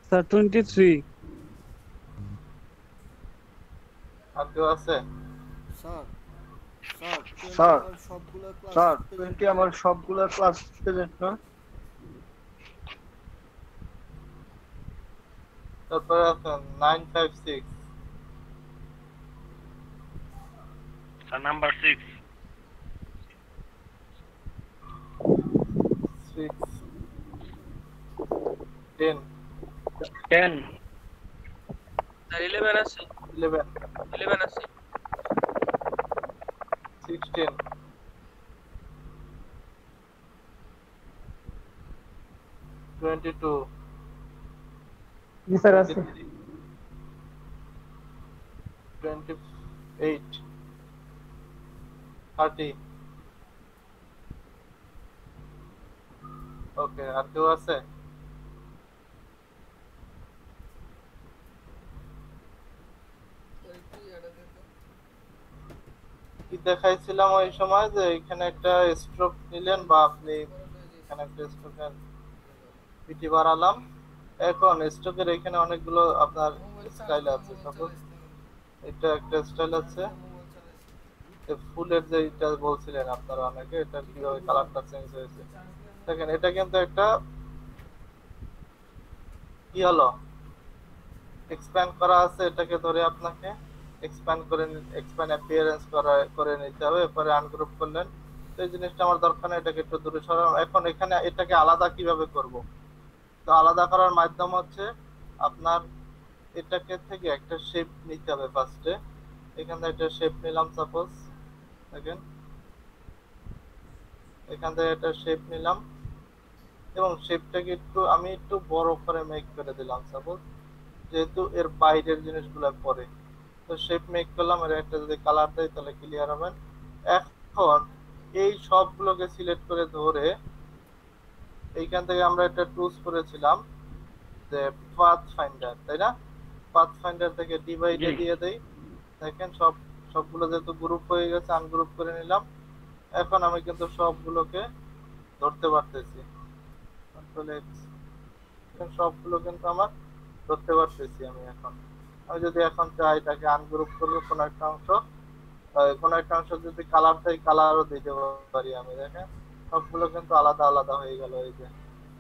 Sir 23। আর কেউ আছে? স্যার স্যার 20 স্যার, আমার সবগুলো ক্লাস স্যার 20 আমার সবগুলা ক্লাস প্রেজেন্ট না? তারপরে আছেন 956 স্যার নাম্বার 6 6 10 10 স্যার 11 আছে, 11 11 আছে। 16 22 জি স্যার আছে। 28 30 ওকে, আর কেউ আছে? কি দেখাইছিলাম ওই সময় যে এখানে একটা স্ট্রোক নিলেন বা আপনি এখানে একটা স্ট্রোকের পিটি বাড়ালাম। এখন স্ট্রোকের এখানে অনেকগুলো আপনার স্টাইল আছে। সাপোজ এটা একটা স্টাইল আছে, ফুলের যে এটা বলছিলেন আপনারা অনেকে, এটা কিভাবে কালারটা চেঞ্জ হয়েছে দেখেন। এটা কিন্তু একটা কি হলো, এক্সপ্যান্ড করা আছে, এটাকে ধরে আপনাকে এক্সপ্যান্ড অ্যাপিয়ারেন্স করে নিতে হবে। এরপরে আনগ্রুপ করলেন, তো এই জিনিসটা আমার দরকার নেই, এটাকে একটু দূরে সরালাম। এখন এখানে এটাকে আলাদা কিভাবে করব? তো আলাদা করার মাধ্যম হচ্ছে আপনার এটাকে থেকে একটা শেপ নিতে হবে ফার্স্টে। এখান থেকে একটা শেপ নিলাম, সাপোজ দেখেন এখান থেকে একটা শেপ নিলাম এবং শেপটাকে আমি একটু বড় করে মেক করে দিলাম, সাপোজ যেহেতু এর বাইরের জিনিসগুলো পরে। তো শেপ মেক করলাম, এর একটা যদি কালার দেয় তাহলে ক্লিয়ার হবেন। এখন এই সবগুলোকে সিলেক্ট করে ধরে এইখান থেকে আমরা একটা টুলস করেছিলাম যে পাথ ফাইন্ডার, তাই না? পাথ ফাইন্ডার থেকে ডিভাইডে দিয়ে দেই। দেখেন সবগুলো যেহেতু গ্রুপ হয়ে গেছে, আনগ্রুপ করে নিলাম। এখন আমি কিন্তু সবগুলোকে ধরতে পারতেছি, কন্ট্রোল এক্স। এখন সবগুলো কিন্তু আমার ধরতে পারতেছি আমি। এখন আমি যদি এখন চাই এটাকে আনগ্রুপ করবো কোনো একটা অংশ যদি কালার চাই কালারও দিতে পারি আমি। দেখেন সবগুলো কিন্তু আলাদা আলাদা হয়ে গেল, এই যে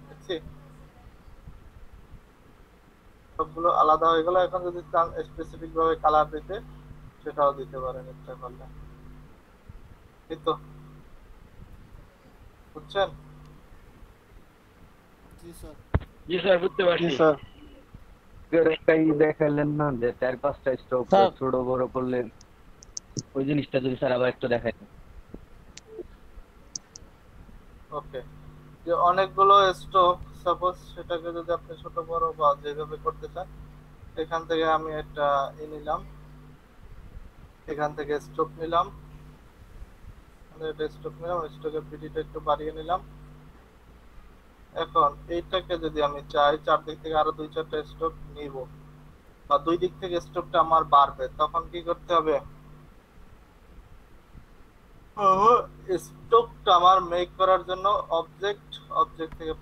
দেখছি সবগুলো আলাদা হয়ে গেল। এখন যদি চান স্পেসিফিক ভাবে কালার দিতে সেটাও দিতে পারেন ইচ্ছা করলে। এই তো বুঝছেন? জি স্যার। জি স্যার বুঝতে পারছি। জি স্যার। একটা দেখালেন না যে 4-5টা স্ট্রোক স্যার। ছোট বড় করলেন, ওই জিনিসটা যদি স্যার আবার একটু দেখাইতেন। ওকে, যে অনেকগুলো স্ট্রোক, সাপোজ সেটাকে যদি আপনি ছোট বড় বা যেভাবে করতে চান, এখান থেকে আমি একটা নিলাম, এখান থেকে স্ট্রোক নিলাম, স্ট্রোকের পিটিটা একটু বাড়িয়ে নিলাম। এখন এইটাকে যদি আমি চাই চারদিক থেকে আরো 2-4টা স্ট্রোক নিব বা দুই দিক থেকে স্ট্রোকটা আমার বাড়বে, তখন কি করতে হবে? স্ট্রোকটা আমার মেক করার জন্য অবজেক্ট থেকে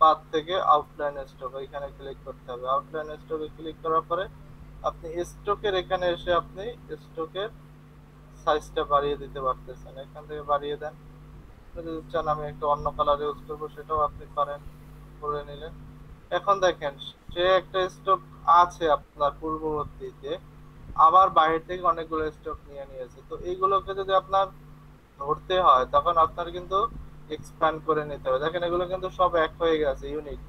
পাথ থেকে আউটলাইন স্ট্রোক এখানে ক্লিক করতে হবে। আউটলাইন স্ট্রোকে ক্লিক করার পরে আপনি স্ট্রোকের এখানে এসে আপনি স্ট্রোকের সাইজটা বাড়িয়ে দিতে পারতেছেন। এখান থেকে বাড়িয়ে দেন। যদি চান আমি একটা অন্য কালার ইউজ করবো সেটাও আপনি পারেন, করে নিলেন। এখন দেখেন সে একটা স্টক আছে আপনার পূর্ববর্তীতে, আবার বাইরে থেকে অনেকগুলো স্টক নিয়ে নিয়েছে। তো এইগুলোকে যদি আপনার ধরতে হয় তখন আপনার কিন্তু এক্সপ্যান্ড করে নিতে হবে। দেখেন এগুলো কিন্তু সব এক হয়ে গেছে, ইউনিট,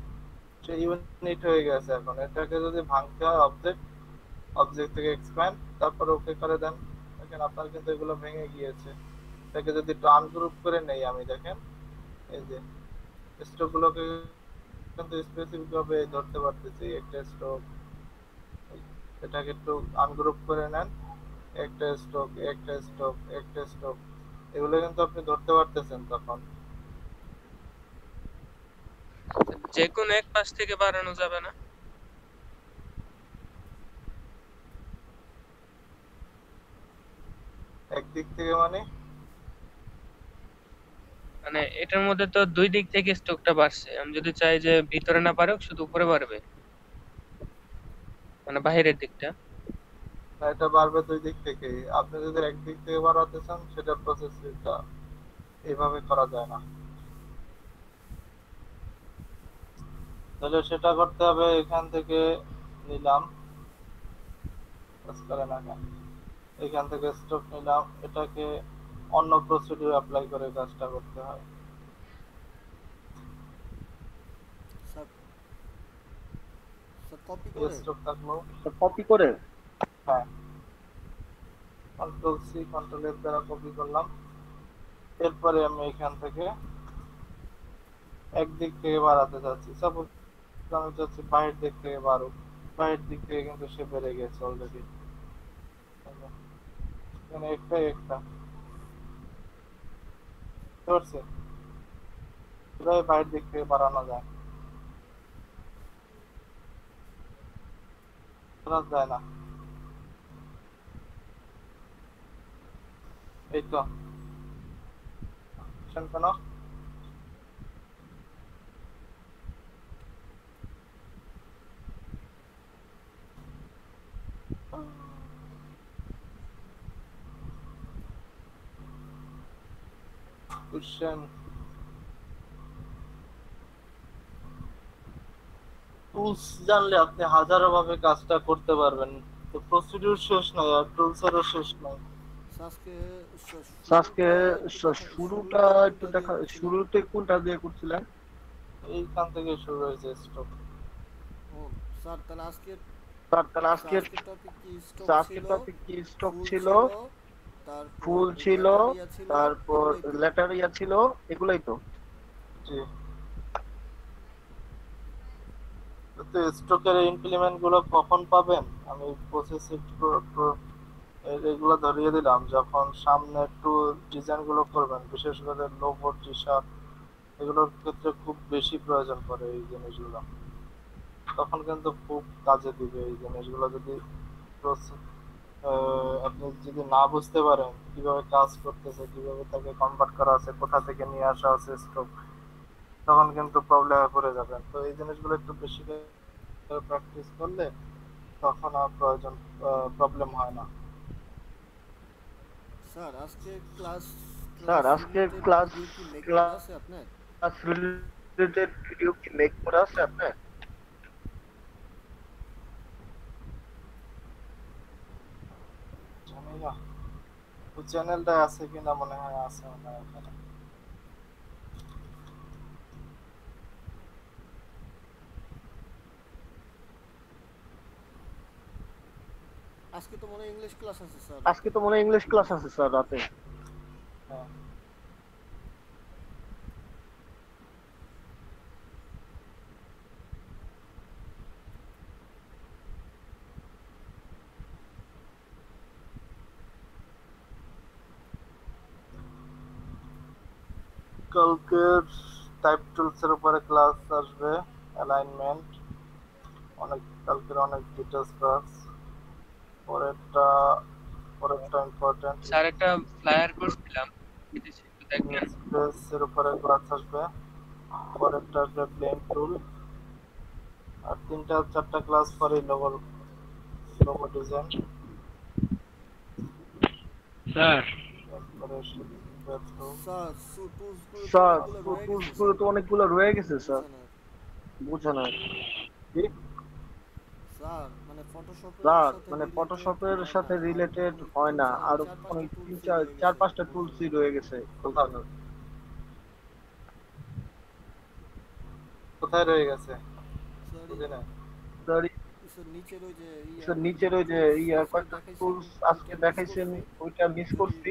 সে ইউনিট হয়ে গেছে। এখন এটাকে যদি ভাঙতে হয় অবজেক্ট, অবজেক্ট থেকে এক্সপ্যান্ড, তারপর ওকে করে দেন, দেখেন আপনার কিন্তু এগুলো ভেঙে গিয়েছে। এটাকে যদি একটু আনগ্রুপ করে নেই আমি, দেখেন এই যে স্টক গুলোকে কিন্তু স্পেসিফিক ভাবে ধরতে পারতেছি। একটা স্টক, এটাকে একটু আনগ্রুপ করে নেন, একটা স্টক, একটা স্টক, একটা স্টক, এগুলো কিন্তু আপনি ধরতে পারতেছেন। তখন যে কোনো এক পাশ থেকে বাড়ানো যাবে না? একদিক থেকে মানে মানে এটার মধ্যে তো দুই দিক থেকে স্টকটা বাড়ছে, আমি যদি চাই যে ভিতরে না বাড়ুক শুধু উপরে বাড়বে, মানে বাইরের দিকটা। এটা বাড়বে দুই দিক থেকে। আপনি যদি একদিক থেকে বাড়াতে চান সেটা প্রসেসটা এইভাবে করা যায় না। তাহলে সেটা করতে হবে, এখান থেকে নিলাম, কাজ করে না কেন, এখান থেকে স্টক নিলাম, এটাকে অন্য প্রসিডিউর অ্যাপ্লাই করে কাজটা করতে হয়। স্যার স্যার কপি এই করে স্টক থাকলো, কপি করে হ্যাঁ, কন্ট্রোল সি কন্ট্রোল এফ দ্বারা কপি করলাম। এরপরে আমি এখান থেকে একদিক থেকে বাড়াতে যাচ্ছি। সাপোজ আমি চাচ্ছি বাইরের দিক থেকে বাড়ুক, বাইরের দিক থেকে কিন্তু সে বেড়ে গেছে অলরেডি। এখানে একটা একটা বুঝতে পারছি, এভাবে বাইরের দিক থেকে বাড়ানো যায়, করা যায় না। এই তো কেন কোশ্চেন টুলস জানলে আপনি হাজারো ভাবে কাজটা করতে পারবেন। তো প্রসিডিউর শেষ নাই, আর টুলসেরও শেষ নাই। আজকে শুরুটা একটু দেখা, শুরুতে কোনটা দিয়ে করছিলেন? এইখান থেকে শুরু হয়েছে স্টক। ও স্যার তাহলে আজকে টপিক কি টপিক কি স্টক ছিল, তারপর ফুল ছিল, letter ছিল, তারপর এগুলোই তো। লেটার ছিল, এগুলাই তো। জি, তো স্টকের ইমপ্লিমেন্ট গুলো কখন পাবেন? আমি প্রসেস এগুলো ধরিয়ে দিলাম। যখন সামনে একটু ডিজাইন গুলো করবেন, বিশেষ করে লোগো, টি শার্ট, এগুলোর ক্ষেত্রে খুব বেশি প্রয়োজন পড়ে এই জিনিসগুলো, তখন কিন্তু খুব কাজে দিবে এই জিনিসগুলো। যদি আপনি যদি না বুঝতে পারেন কিভাবে কাজ করতেছে, কিভাবে তাকে কনভার্ট করা আছে, কোথা থেকে নিয়ে আসা আছে স্টক, তখন কিন্তু প্রবলেমে পড়ে যাবেন। তো এই জিনিসগুলো একটু বেশি করে প্র্যাকটিস করলে তখন আর প্রবলেম হয় না। স্যার আজকে ক্লাস কি মেক আছে আপনার? ক্লাস রিলেটেড ভিডিও কি মেক করা আছে আপনার? জানি না ওই চ্যানেলটা আছে কিনা, মনে হয় আছে মনে হয় ওখানে। আজকে তো মনে হয় ইংলিশ ক্লাস আছে স্যার। ইংলিশ ক্লাস আছে স্যার রাতে। হ্যাঁ, কালকের টাইপ টুলস এর উপরে ক্লাস আসবে, অ্যালাইনমেন্ট, কালকের অনেক ডিটেইলস ক্লাস। পরেরটা ইম্পর্টেন্ট, স্যার একটা ফ্লায়ার করছিলাম, বিদেশে একটু দেখবেন। স্পেস এর উপরে ক্লাস আসবে। পরেরটা আসবে প্লেন টুল। আর 3-4টা ক্লাস পরে লোগো ডিজাইন। স্যার টুলস গুলো তো অনেকগুলো রয়ে গেছে স্যার, বুঝা নাই। কি স্যার মানে ফটোশপের স্যার সাথে মানে related ফটোশপের হয় সাথে না, আর রিলেটেড অনেক হয় না, আর অনেক 4-5টা চার পাঁচটা টুলসই রয়ে গেছে। কোথায় রয়ে গেছে স্যার বুঝি না। স্যার নিচের ওই যে নিচের ওই যে কয়েকটা দেখাইছেন টুলস আজকে ওইটা miss দেখাইছেন, করছি। ওইটা মিস যদি করছি।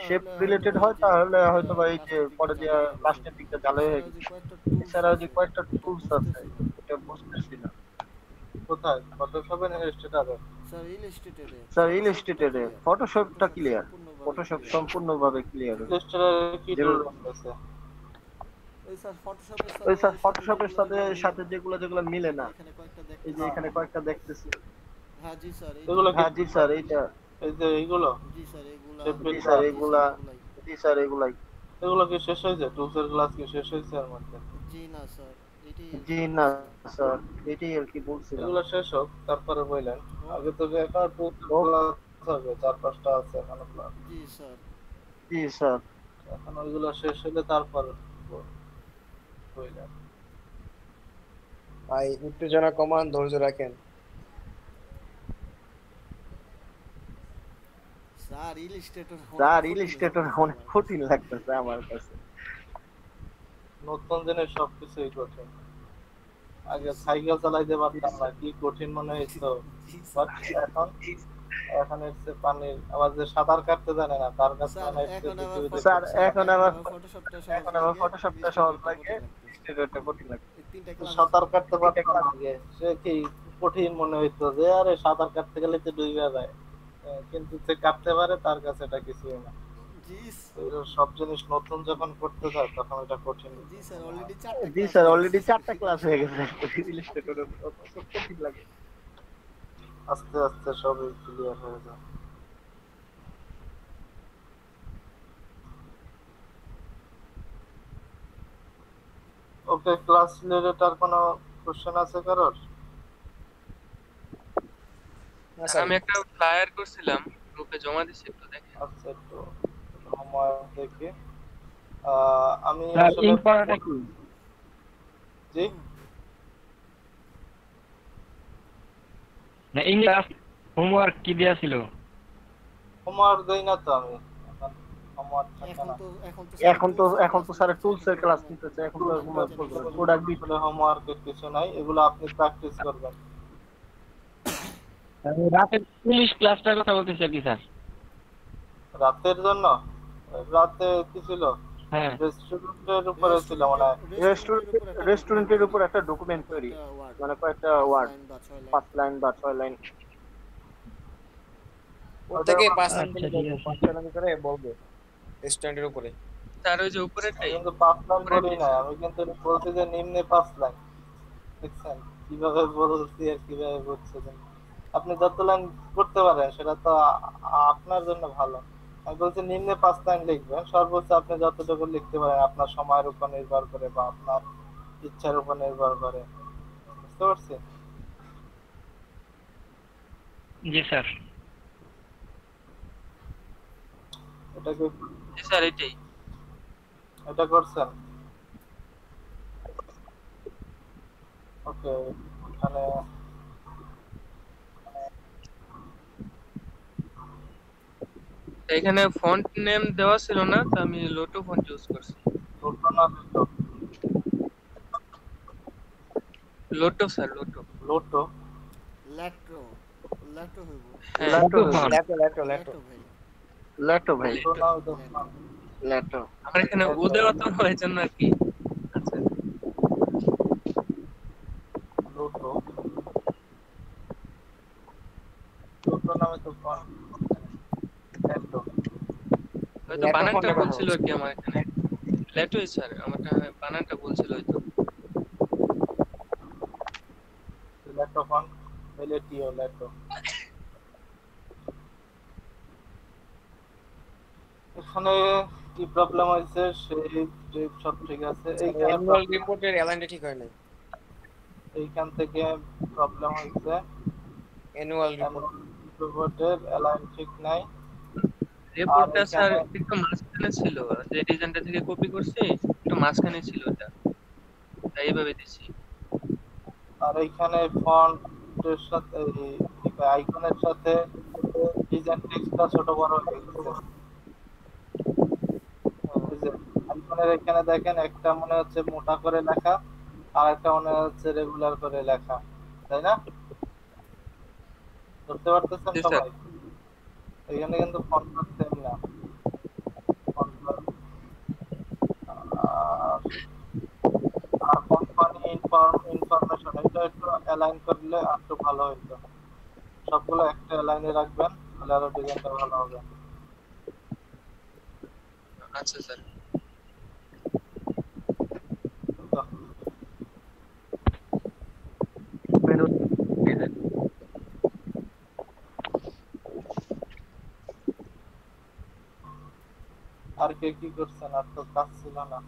শেপ রিলেটেড যদি হয় শেপ তাহলে রিলেটেড হয়তোবা হয় এই যে তাহলে পরে হয়তো বা এই যে লাস্টের পরে দিকটা দিয়া জ্বালাই হয়ে গেছে। লাস্টের দিকটা জ্বালা হয়ে এছাড়াও যে গেছে। কয়েকটা টুলস এছাড়াও যে আছে কয়েকটা ওটা টুলস আছে বুঝতেছি না। এটা বুঝতেছি না। কোথায় ফটোশপে না ইলাস্ট্রেটরে? স্যার ইলাস্ট্রেটরে স্যার ইলাস্ট্রেটরে ফটোশপটা ক্লিয়ার, সম্পূর্ণভাবে ফটোশপ clear। সম্পূর্ণভাবে ক্লিয়ার। ইলাস্ট্রেটরে কি টুল আছে? ওই স্যার ফটোশপের ওই স্যার সাথে ফটোশপের সাথে যেগুলো মিলে না, এখানে কয়েকটা এই যে দেখতেছি। এখানে কয়েকটা দেখতেছি। হ্যাঁ জি স্যার এগুলো কি হ্যাঁ জি স্যার এইটা, এই যে এইগুলো জি স্যার এগুলা Shape জি builder। স্যার এগুলা, জি স্যার এগুলাই। এগুলো কি শেষ হয়েছে? টুলসের ক্লাস কি শেষ হয়েছে এর মধ্যে? জি না স্যার এটাই জি না স্যার এটাই আর কি বলছিলাম। এগুলো শেষ হোক তারপরে বললেন। আগে তো এখন টুলসের ক্লাস হবে 4-5টা আছে এখনো ক্লাস। জি স্যার জি স্যার এখন ওইগুলো শেষ হলে তারপর বললেন। ভাই উত্তেজনা কমান, ধৈর্য রাখেন। স্যার ইলাস্ট্রেটর অনেক কঠিন লাগতেছে আমার কাছে। নতুন জিনিস সবকিছুই কঠিন। আগে সাইকেল চালাইতে পারতাম না, কি কঠিন মনে হইতো। But এখন এসে পানির আবার যে সাঁতার কাটতে জানে না তার কাছে মনে হচ্ছে পৃথিবীতে স্যার এখন আবার ফটোশপটা সহজ লাগে, ইলাস্ট্রেটরটা কঠিন লাগে। সাঁতার কাটতে পারতাম না আগে, সে কি কঠিন মনে হইতো যে আরে সাঁতার কাটতে গেলে তো ডুবে যায়। কিন্তু যে কাটতে পারে তার কাছে এটা কিছুই না। সব জিনিস নতুন যখন করতে যায় তখন এটা কঠিন। জি স্যার অলরেডি 4টা ক্লাস হয়ে গেছে ইলাস্ট্রেটরের, কঠিন লাগে। আস্তে আস্তে সবই ক্লিয়ার হয়ে যায়। ওকে, ক্লাস রিলেটেড কোনো কোশ্চেন আছে কারোর? আমি একটা ফ্লায়ার করছিলাম, গ্রুপে জমা দিছি, একটু দেখেন। আচ্ছা একটু সময় দেখি। আমি স্যার আসলে ইঙ্ক পড়াটা কি? জি না ইংলিশ হোমওয়ার্ক কি দেয়া ছিল? হোমওয়ার্ক দেই না তো আমি, হোমওয়ার্ক থাকে না। এখন তো স্যার টুলসের ক্লাস নিতেছে, এখন তো প্রোডাক্ট আসলে হোমওয়ার্কের কিছু নাই, এগুলো আপনি প্র্যাকটিস করবেন। রাতে ইংলিশ ক্লাসটার কথা বলতেছি আর কি স্যার? রাতের জন্য? রাতে কি ছিল? হ্যাঁ রেস্টুরেন্টের উপরে ছিল মনে হয়। রেস্টুরেন্টের উপর একটা ডকুমেন্ট তৈরি, মানে কয়েকটা ওয়ার্ড, 5 লাইন বা 6 লাইন প্রত্যেকে 5 লাইন করে বলবে রেস্টুরেন্টের উপরে। স্যার ওই যে উপরেরটাই কিন্তু 5 লাইন বলি না আমি, কিন্তু বলছি যে নিম্নে 5 লাইন। দেখছেন কিভাবে বলছি আর কিভাবে বুঝছেন? আপনি যত লাইন করতে পারেন সেটা তো আপনার জন্য ভালো। আমি বলছি নিম্নে 5 লাইন লিখবেন, সর্বোচ্চ আপনি যতটুকু লিখতে পারেন আপনার সময়ের উপর নির্ভর করে বা আপনার ইচ্ছার উপর নির্ভর করে। বুঝতে পারছি? জি স্যার। এটা কি? জি স্যার এটাই। এটা করছেন? ওকে, এখানে এখানে ফন্ট নেম দেওয়া ছিল না, তো আমি লোটো ফন্ট ইউজ করছি। লোটো না lotto? Lotto sir, lotto. Lotto Lato হইব। হ্যাঁ ল্যাটো ভাই, লোটো না ওটা ল্যাটো। আমার এখানে উদয় তো হয়েছে না আর কি। আচ্ছা লোটো, লোটো নামে তো ল্যাটো। হয়তো বানানটা ভুল ছিল আর কি আমার এখানে। ল্যাটোই স্যার, আমারটা বানানটা ভুল ছিল হয়তো। Lato font L A T O Lato. এখানে কি প্রবলেম হয়েছে? সেই সব ঠিক আছে। অ্যানুয়াল রিপোর্টের অ্যালাইনটা ঠিক হয় নাই। এইখান থেকে প্রবলেম হয়েছে, অ্যানুয়াল রিপোর্টের অ্যালাইন ঠিক নাই। রিপোর্টটা স্যার একটু মাঝখানে ছিল, যে ডিজাইনটা থেকে কপি করছি একটু মাঝখানে ছিল, এটা তাই এইভাবে দিছি। আর এইখানে ফন্ট ফন্টের সাথে আইকনের সাথে ডিজাইন টেক্সটটা ছোট বড় হয়ে গেছে। আইকনের এখানে দেখেন একটা মনে হচ্ছে মোটা করে লেখা আর একটা মনে হচ্ছে রেগুলার করে লেখা, তাই না? ধরতে পারতেছেন সবাই? এখানে কিন্তু ফন্ট সেম না। আর কোম্পানি ইনফরমেশন এটা একটু অ্যালাইন করলে একটু ভালো হইতো। সবগুলো একটা অ্যালাইনে রাখবেন তাহলে আরো ডিজাইনটা ভালো হবে। আচ্ছা স্যার। আর কে কি করছেন? আর তো কাজ ছিল না।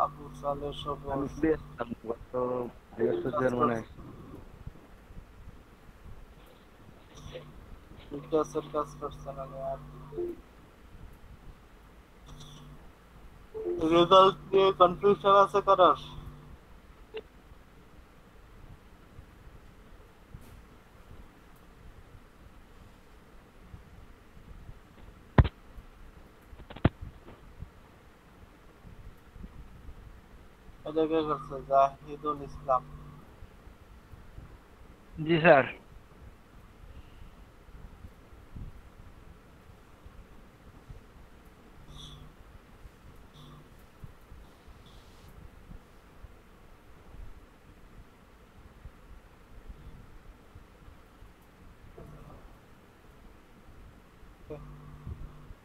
আবু সালে সবুজ বিকাশের কাজ করছেন আমি আর রেজাল্ট নিয়ে কনফিউশন আছে করার? এটা কে করছে? জাহিদুল ইসলাম। জি স্যার।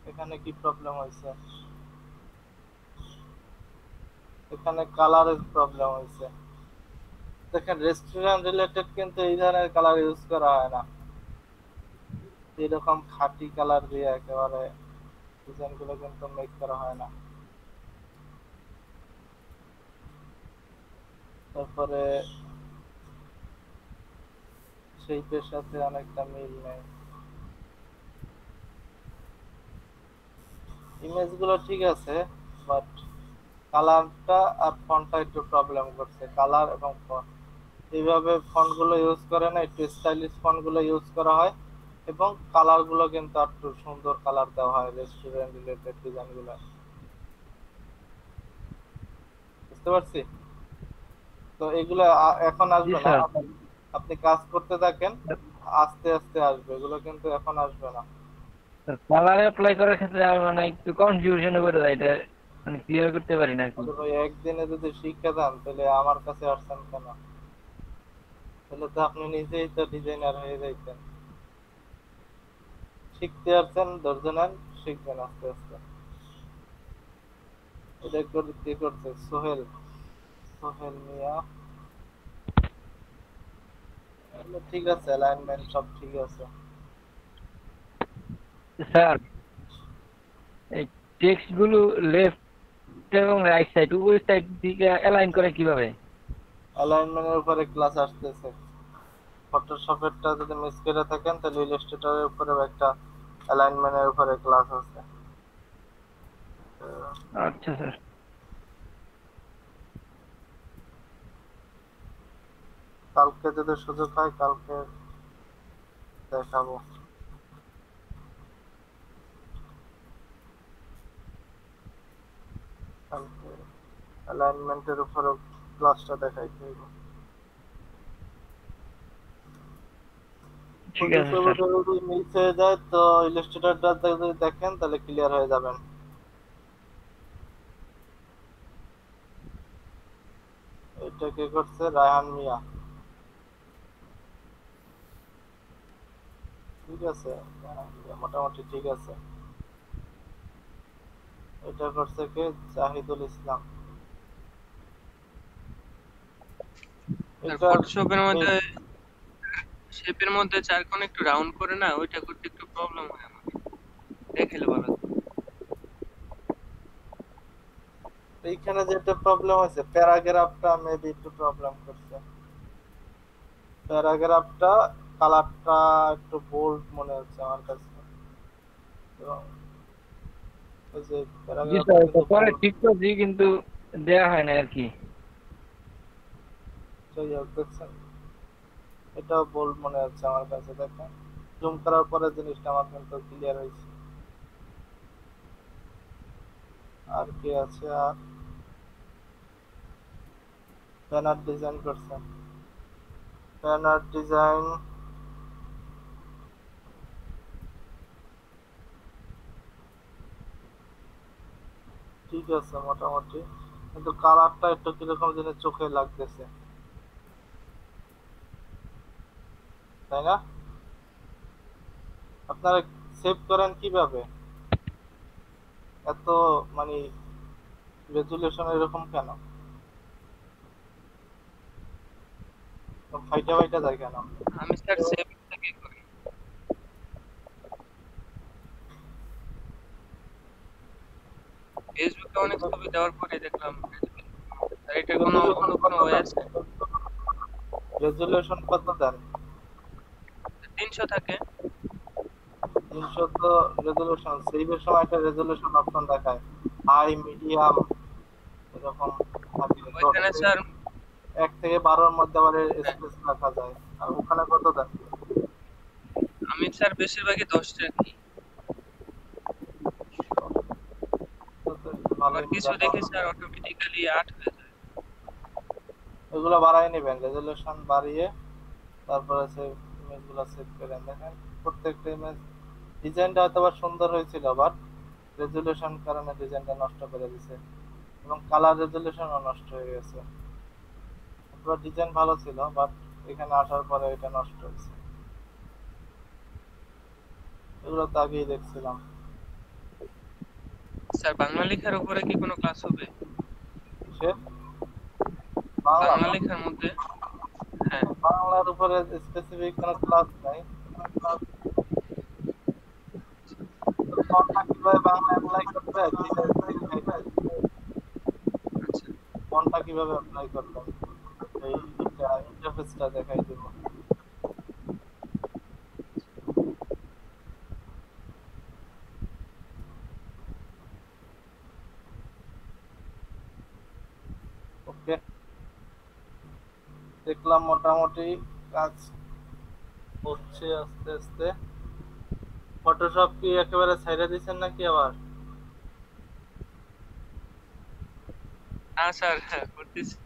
এখানে কি প্রবলেম হয়েছে? এখানে কালারের প্রবলেম হয়েছে। দেখেন রেস্টুরেন্ট রিলেটেড কিন্তু এই ধরনের কালার ইউজ করা হয় না। এরকম খাঁটি কালার দিয়ে একেবারে ডিজাইন গুলো কিন্তু মেক করা হয় না। তারপরে শেপের সাথে অনেকটা মিল নেই। ইমেজ গুলো ঠিক আছে বাট কালারটা আর ফন্টটা একটু প্রবলেম করছে। কালার এবং ফন্ট এইভাবে ফন্ট গুলো ইউজ করে না, একটু স্টাইলিশ ফন্ট গুলো ইউজ করা হয় এবং কালার গুলো কিন্তু একটু সুন্দর কালার দেওয়া হয় রেস্টুরেন্ট রিলেটেড ডিজাইন গুলো। বুঝতে পারছি? তো এগুলো এখন আসবে না, আপনি কাজ করতে থাকেন, আস্তে আস্তে আসবে। এগুলো কিন্তু এখন আসবে না। কালার অ্যাপ্লাই করার ক্ষেত্রে আমি মানে একটু কনফিউশনে পড়ে যাই, এটা মানে ক্লিয়ার করতে পারি না কি। ভাই একদিনে যদি শিক্ষা দেন তাহলে আমার কাছে আসছেন কেন? তাহলে তো আপনি নিজেই তো ডিজাইনার হয়ে যাইতেন। শিখতে আসছেন, ধৈর্য নেন, শিখবেন আস্তে আস্তে। এটা কি করছে? সোহেল মিয়া। ঠিক আছে, অ্যালাইনমেন্ট সব ঠিক আছে। স্যার এই টেক্সট গুলো লেফট এবং রাইট সাইড উভয় সাইড দিকে অ্যালাইন করে কিভাবে? অ্যালাইনমেন্টের উপরে ক্লাস আসতেছে। ফটোশপেরটা যদি মিস করে থাকেন তাহলে ইলাস্ট্রেটরের উপরে একটা অ্যালাইনমেন্টের উপরে ক্লাস আছে। আচ্ছা স্যার। কালকে যদি সুযোগ হয় কালকে দেখাবো। কালকে অ্যালাইনমেন্টের উপরে ক্লাসটা দেখাইতে হইব। ঠিক আছে স্যার। যদি মিস হয়ে যায় তো ইলাস্ট্রেটরটা যদি দেখেন তাহলে ক্লিয়ার হয়ে যাবেন। এটা কে করছে? রায়হান মিয়া। ঠিক আছে, মোটামুটি ঠিক আছে। এটা করছে কে? জাহিদুল ইসলাম। ফটোশপের মধ্যে শেপের মধ্যে চারকোণ একটু রাউন্ড করে না, ওইটা করতে একটু প্রবলেম হয় আমার। দেখাইলে ভালো। এইখানে যেটা প্রবলেম হয়েছে প্যারাগ্রাফটা মেবি একটু প্রবলেম করছে। প্যারাগ্রাফটা কালারটা একটু বোল্ড মনে হচ্ছে আমার কাছে। এবং ওই যে প্যারাগ্রাফটা পরে ঠিক করছি কিন্তু দেয়া হয় না আর কি। যাই হোক দেখছেন এটা বল মনে হচ্ছে আমার কাছে। দেখেন জুম করার পরে জিনিসটা আমার কিন্তু ক্লিয়ার হয়েছে। আর কি আছে? আর ব্যানার ডিজাইন করছেন, ব্যানার ডিজাইন ঠিক আছে মোটামুটি, কিন্তু কালারটা একটু কিরকম যেন চোখে লাগতেছে, তাই না? আপনারা সেভ করেন কিভাবে? এত মানে রেজুলেশন এরকম কেন? ফাইটা ফাইটা যায় কেন? আমি স্যার সেভ থেকে করি। ফেসবুকে অনেক ছবি দেওয়ার পরে দেখলাম স্যার এটা কোনো অন্য কোনো ওয়ে আছে? রেজুলেশন কত দেন? 300 থাকে। 300 তো রেজুলেশন, সেভের সময় একটা রেজুলেশন অপশন দেখায়, হাই মিডিয়াম এরকম থাকে। ওইখানে স্যার 1 থেকে 12 এর মধ্যে আবার স্পেস রাখা যায়। আর ওখানে কত দেন? আমি স্যার বেশিরভাগই 10 রাখি। আবার কিছু দেখি স্যার অটোমেটিক্যালি 8 হয়ে যায়। এগুলো বাড়াই নেবেন, রেজুলেশন বাড়িয়ে তারপরে সেই ইমেজগুলো সেভ করেন। দেখেন প্রত্যেকটা ইমেজ ডিজাইনটা হয়তো আবার সুন্দর হয়েছিল, বাট রেজুলেশন কারণে ডিজাইনটা নষ্ট করে দিছে এবং কালার রেজুলেশনও নষ্ট হয়ে গেছে। পুরো ডিজাইন ভালো ছিল, বাট এখানে আসার পরে এটা নষ্ট হয়েছে। এগুলো তো আগেই দেখছিলাম। স্যার বাংলা লেখার উপরে কি কোনো ক্লাস হবে? সে বাংলা লেখার মধ্যে? হ্যাঁ, বাংলার উপরে স্পেসিফিক কোনো ক্লাস নাই। কিভাবে বাংলা অ্যাপ্লাই করতে হয় কোনটা কিভাবে অ্যাপ্লাই করবেন এই ইন্টারফেসটা দেখাই দেব। ওকে, দেখলাম মোটামুটি কাজ হচ্ছে আস্তে আস্তে। ফটোশপ কি একেবারে ছাইড়া দিয়েছেন নাকি আবার? হ্যাঁ স্যার করতেছি।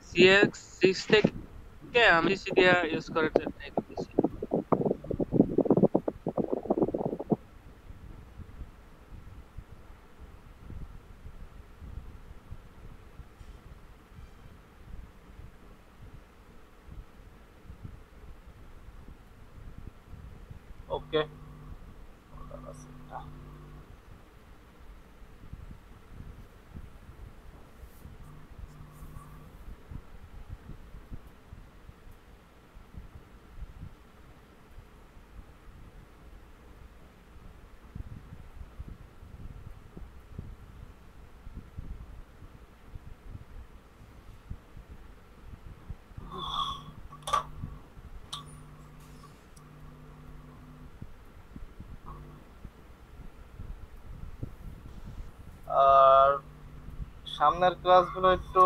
CX6 থেকে আমি সিডিয়া ইউজ করার ট্রাই করতেছি। ওকে, আর সামনের ক্লাসগুলো একটু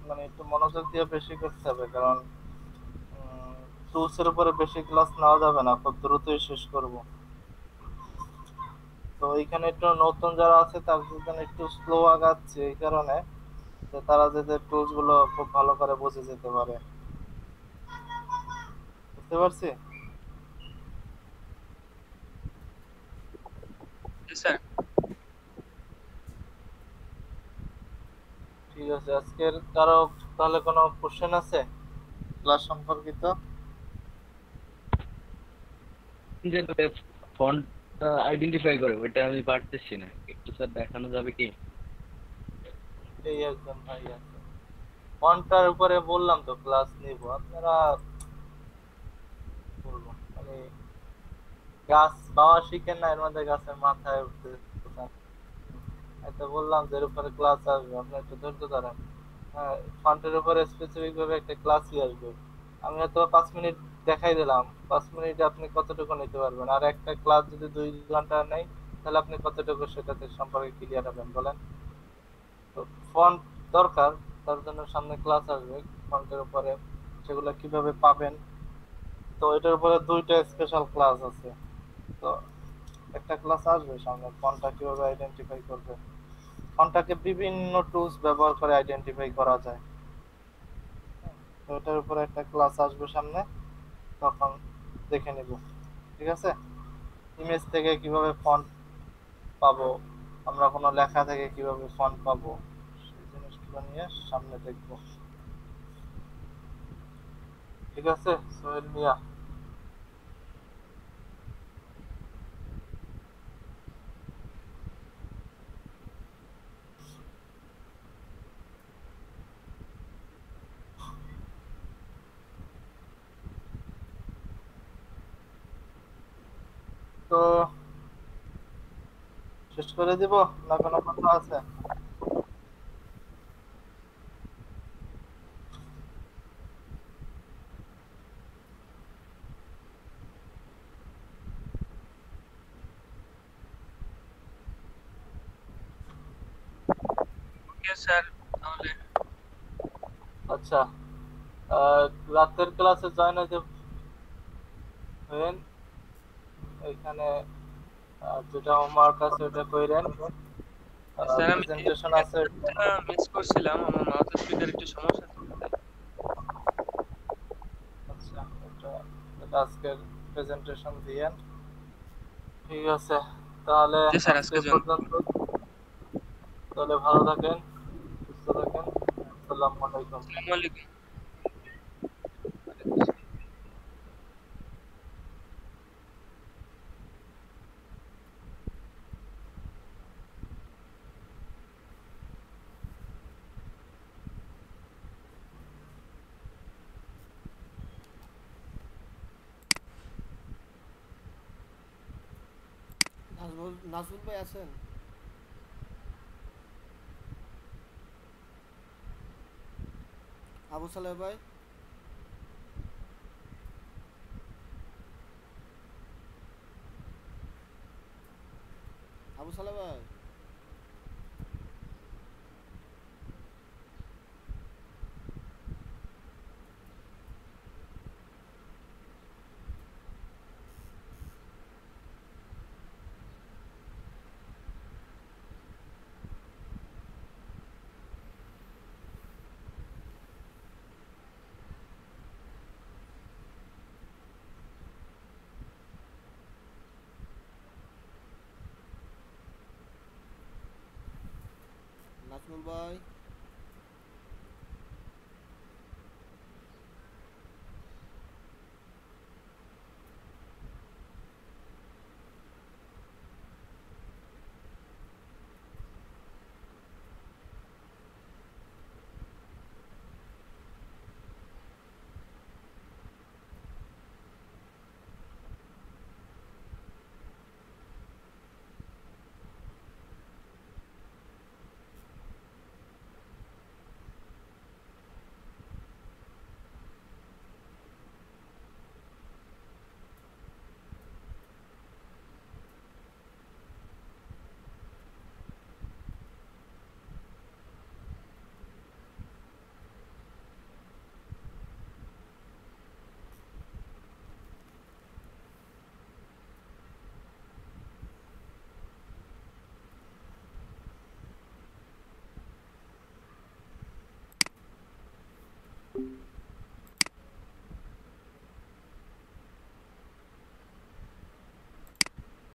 মানে একটু মনোযোগ দিয়ে বেশি করতে হবে, কারণ টুলস এর উপরে বেশি ক্লাস নেওয়া যাবে না, খুব দ্রুতই শেষ করব। তো এইখানে একটু নতুন যারা আছে তার জন্য একটু স্লো আগাচ্ছে, এই কারণে যে তারা যাতে টুলস গুলো খুব ভালো করে বুঝে যেতে পারে। বুঝতে পারছি? স্যার ঠিক আছে, আজকের কারো তাহলে কোনো কোশ্চেন আছে ক্লাস সম্পর্কিত? যে ফন্ট আইডেন্টিফাই করে ওইটা আমি পারতেছি না, একটু স্যার দেখানো যাবে কি? এই একজন ভাই আছে, ফন্টটার উপরে বললাম তো ক্লাস নিব। আপনারা বলবো মানে গাছ বাওয়া শিখেন না, এর মধ্যে গাছের মাথায় উঠতে এটা বললাম যে এর উপরে ক্লাস আসবে, আপনি একটু ধৈর্য ধরেন। হ্যাঁ, ফন্টের উপরে স্পেসিফিক ভাবে একটা ক্লাসই আসবে। আমি হয়তো 5 মিনিট দেখাই দিলাম, 5 মিনিটে আপনি কতটুকু নিতে পারবেন? আর একটা ক্লাস যদি 2 ঘন্টা নেয় তাহলে আপনি কতটুকু সেটাতে সম্পর্কে ক্লিয়ার হবেন বলেন? তো ফন্ট দরকার, তার জন্য সামনে ক্লাস আসবে ফন্টের উপরে, সেগুলো কিভাবে পাবেন। তো এটার উপরে দুইটা স্পেশাল ক্লাস আছে। তো একটা ক্লাস আসবে সামনে, ফন্টটা কিভাবে আইডেন্টিফাই করবে, ফন্টটাকে বিভিন্ন টুলস ব্যবহার করে আইডেন্টিফাই করা যায়। তো এটার উপরে একটা ক্লাস আসবে সামনে, তখন দেখে নিব। ঠিক আছে, ইমেজ থেকে কিভাবে ফন্ট পাবো, আমরা কোনো লেখা থেকে কিভাবে ফন্ট পাবো, সেই জিনিসগুলো নিয়ে সামনে দেখবো। ঠিক আছে সোহেল মিয়া। তো শেষ করে দিব না কোনো কথা আছে? ওকে স্যার, তাহলে আচ্ছা, রাতের ক্লাসে জয়েন হইতে হইন। এখানে যেটা হোমওয়ার্ক আছে ওটা কইরেন, স্যার আমি প্রেজেন্টেশন আছে। মিস করছিলাম, আমার মাউস স্পিকার একটু সমস্যা ছিল। আচ্ছা, এটা আজকের প্রেজেন্টেশন দিয়েন। ঠিক আছে, তাহলে জি স্যার, আজকে আজকে জন। পর্যন্ত। তাহলে ভালো থাকেন, সুস্থ থাকেন। আসসালামু আলাইকুম। আসসালামু আলাইকুম। নাজমুল ভাই আছেন? আবু সালেহ ভাই? আবু সালেহ ভাই? নাজমুল ভাই?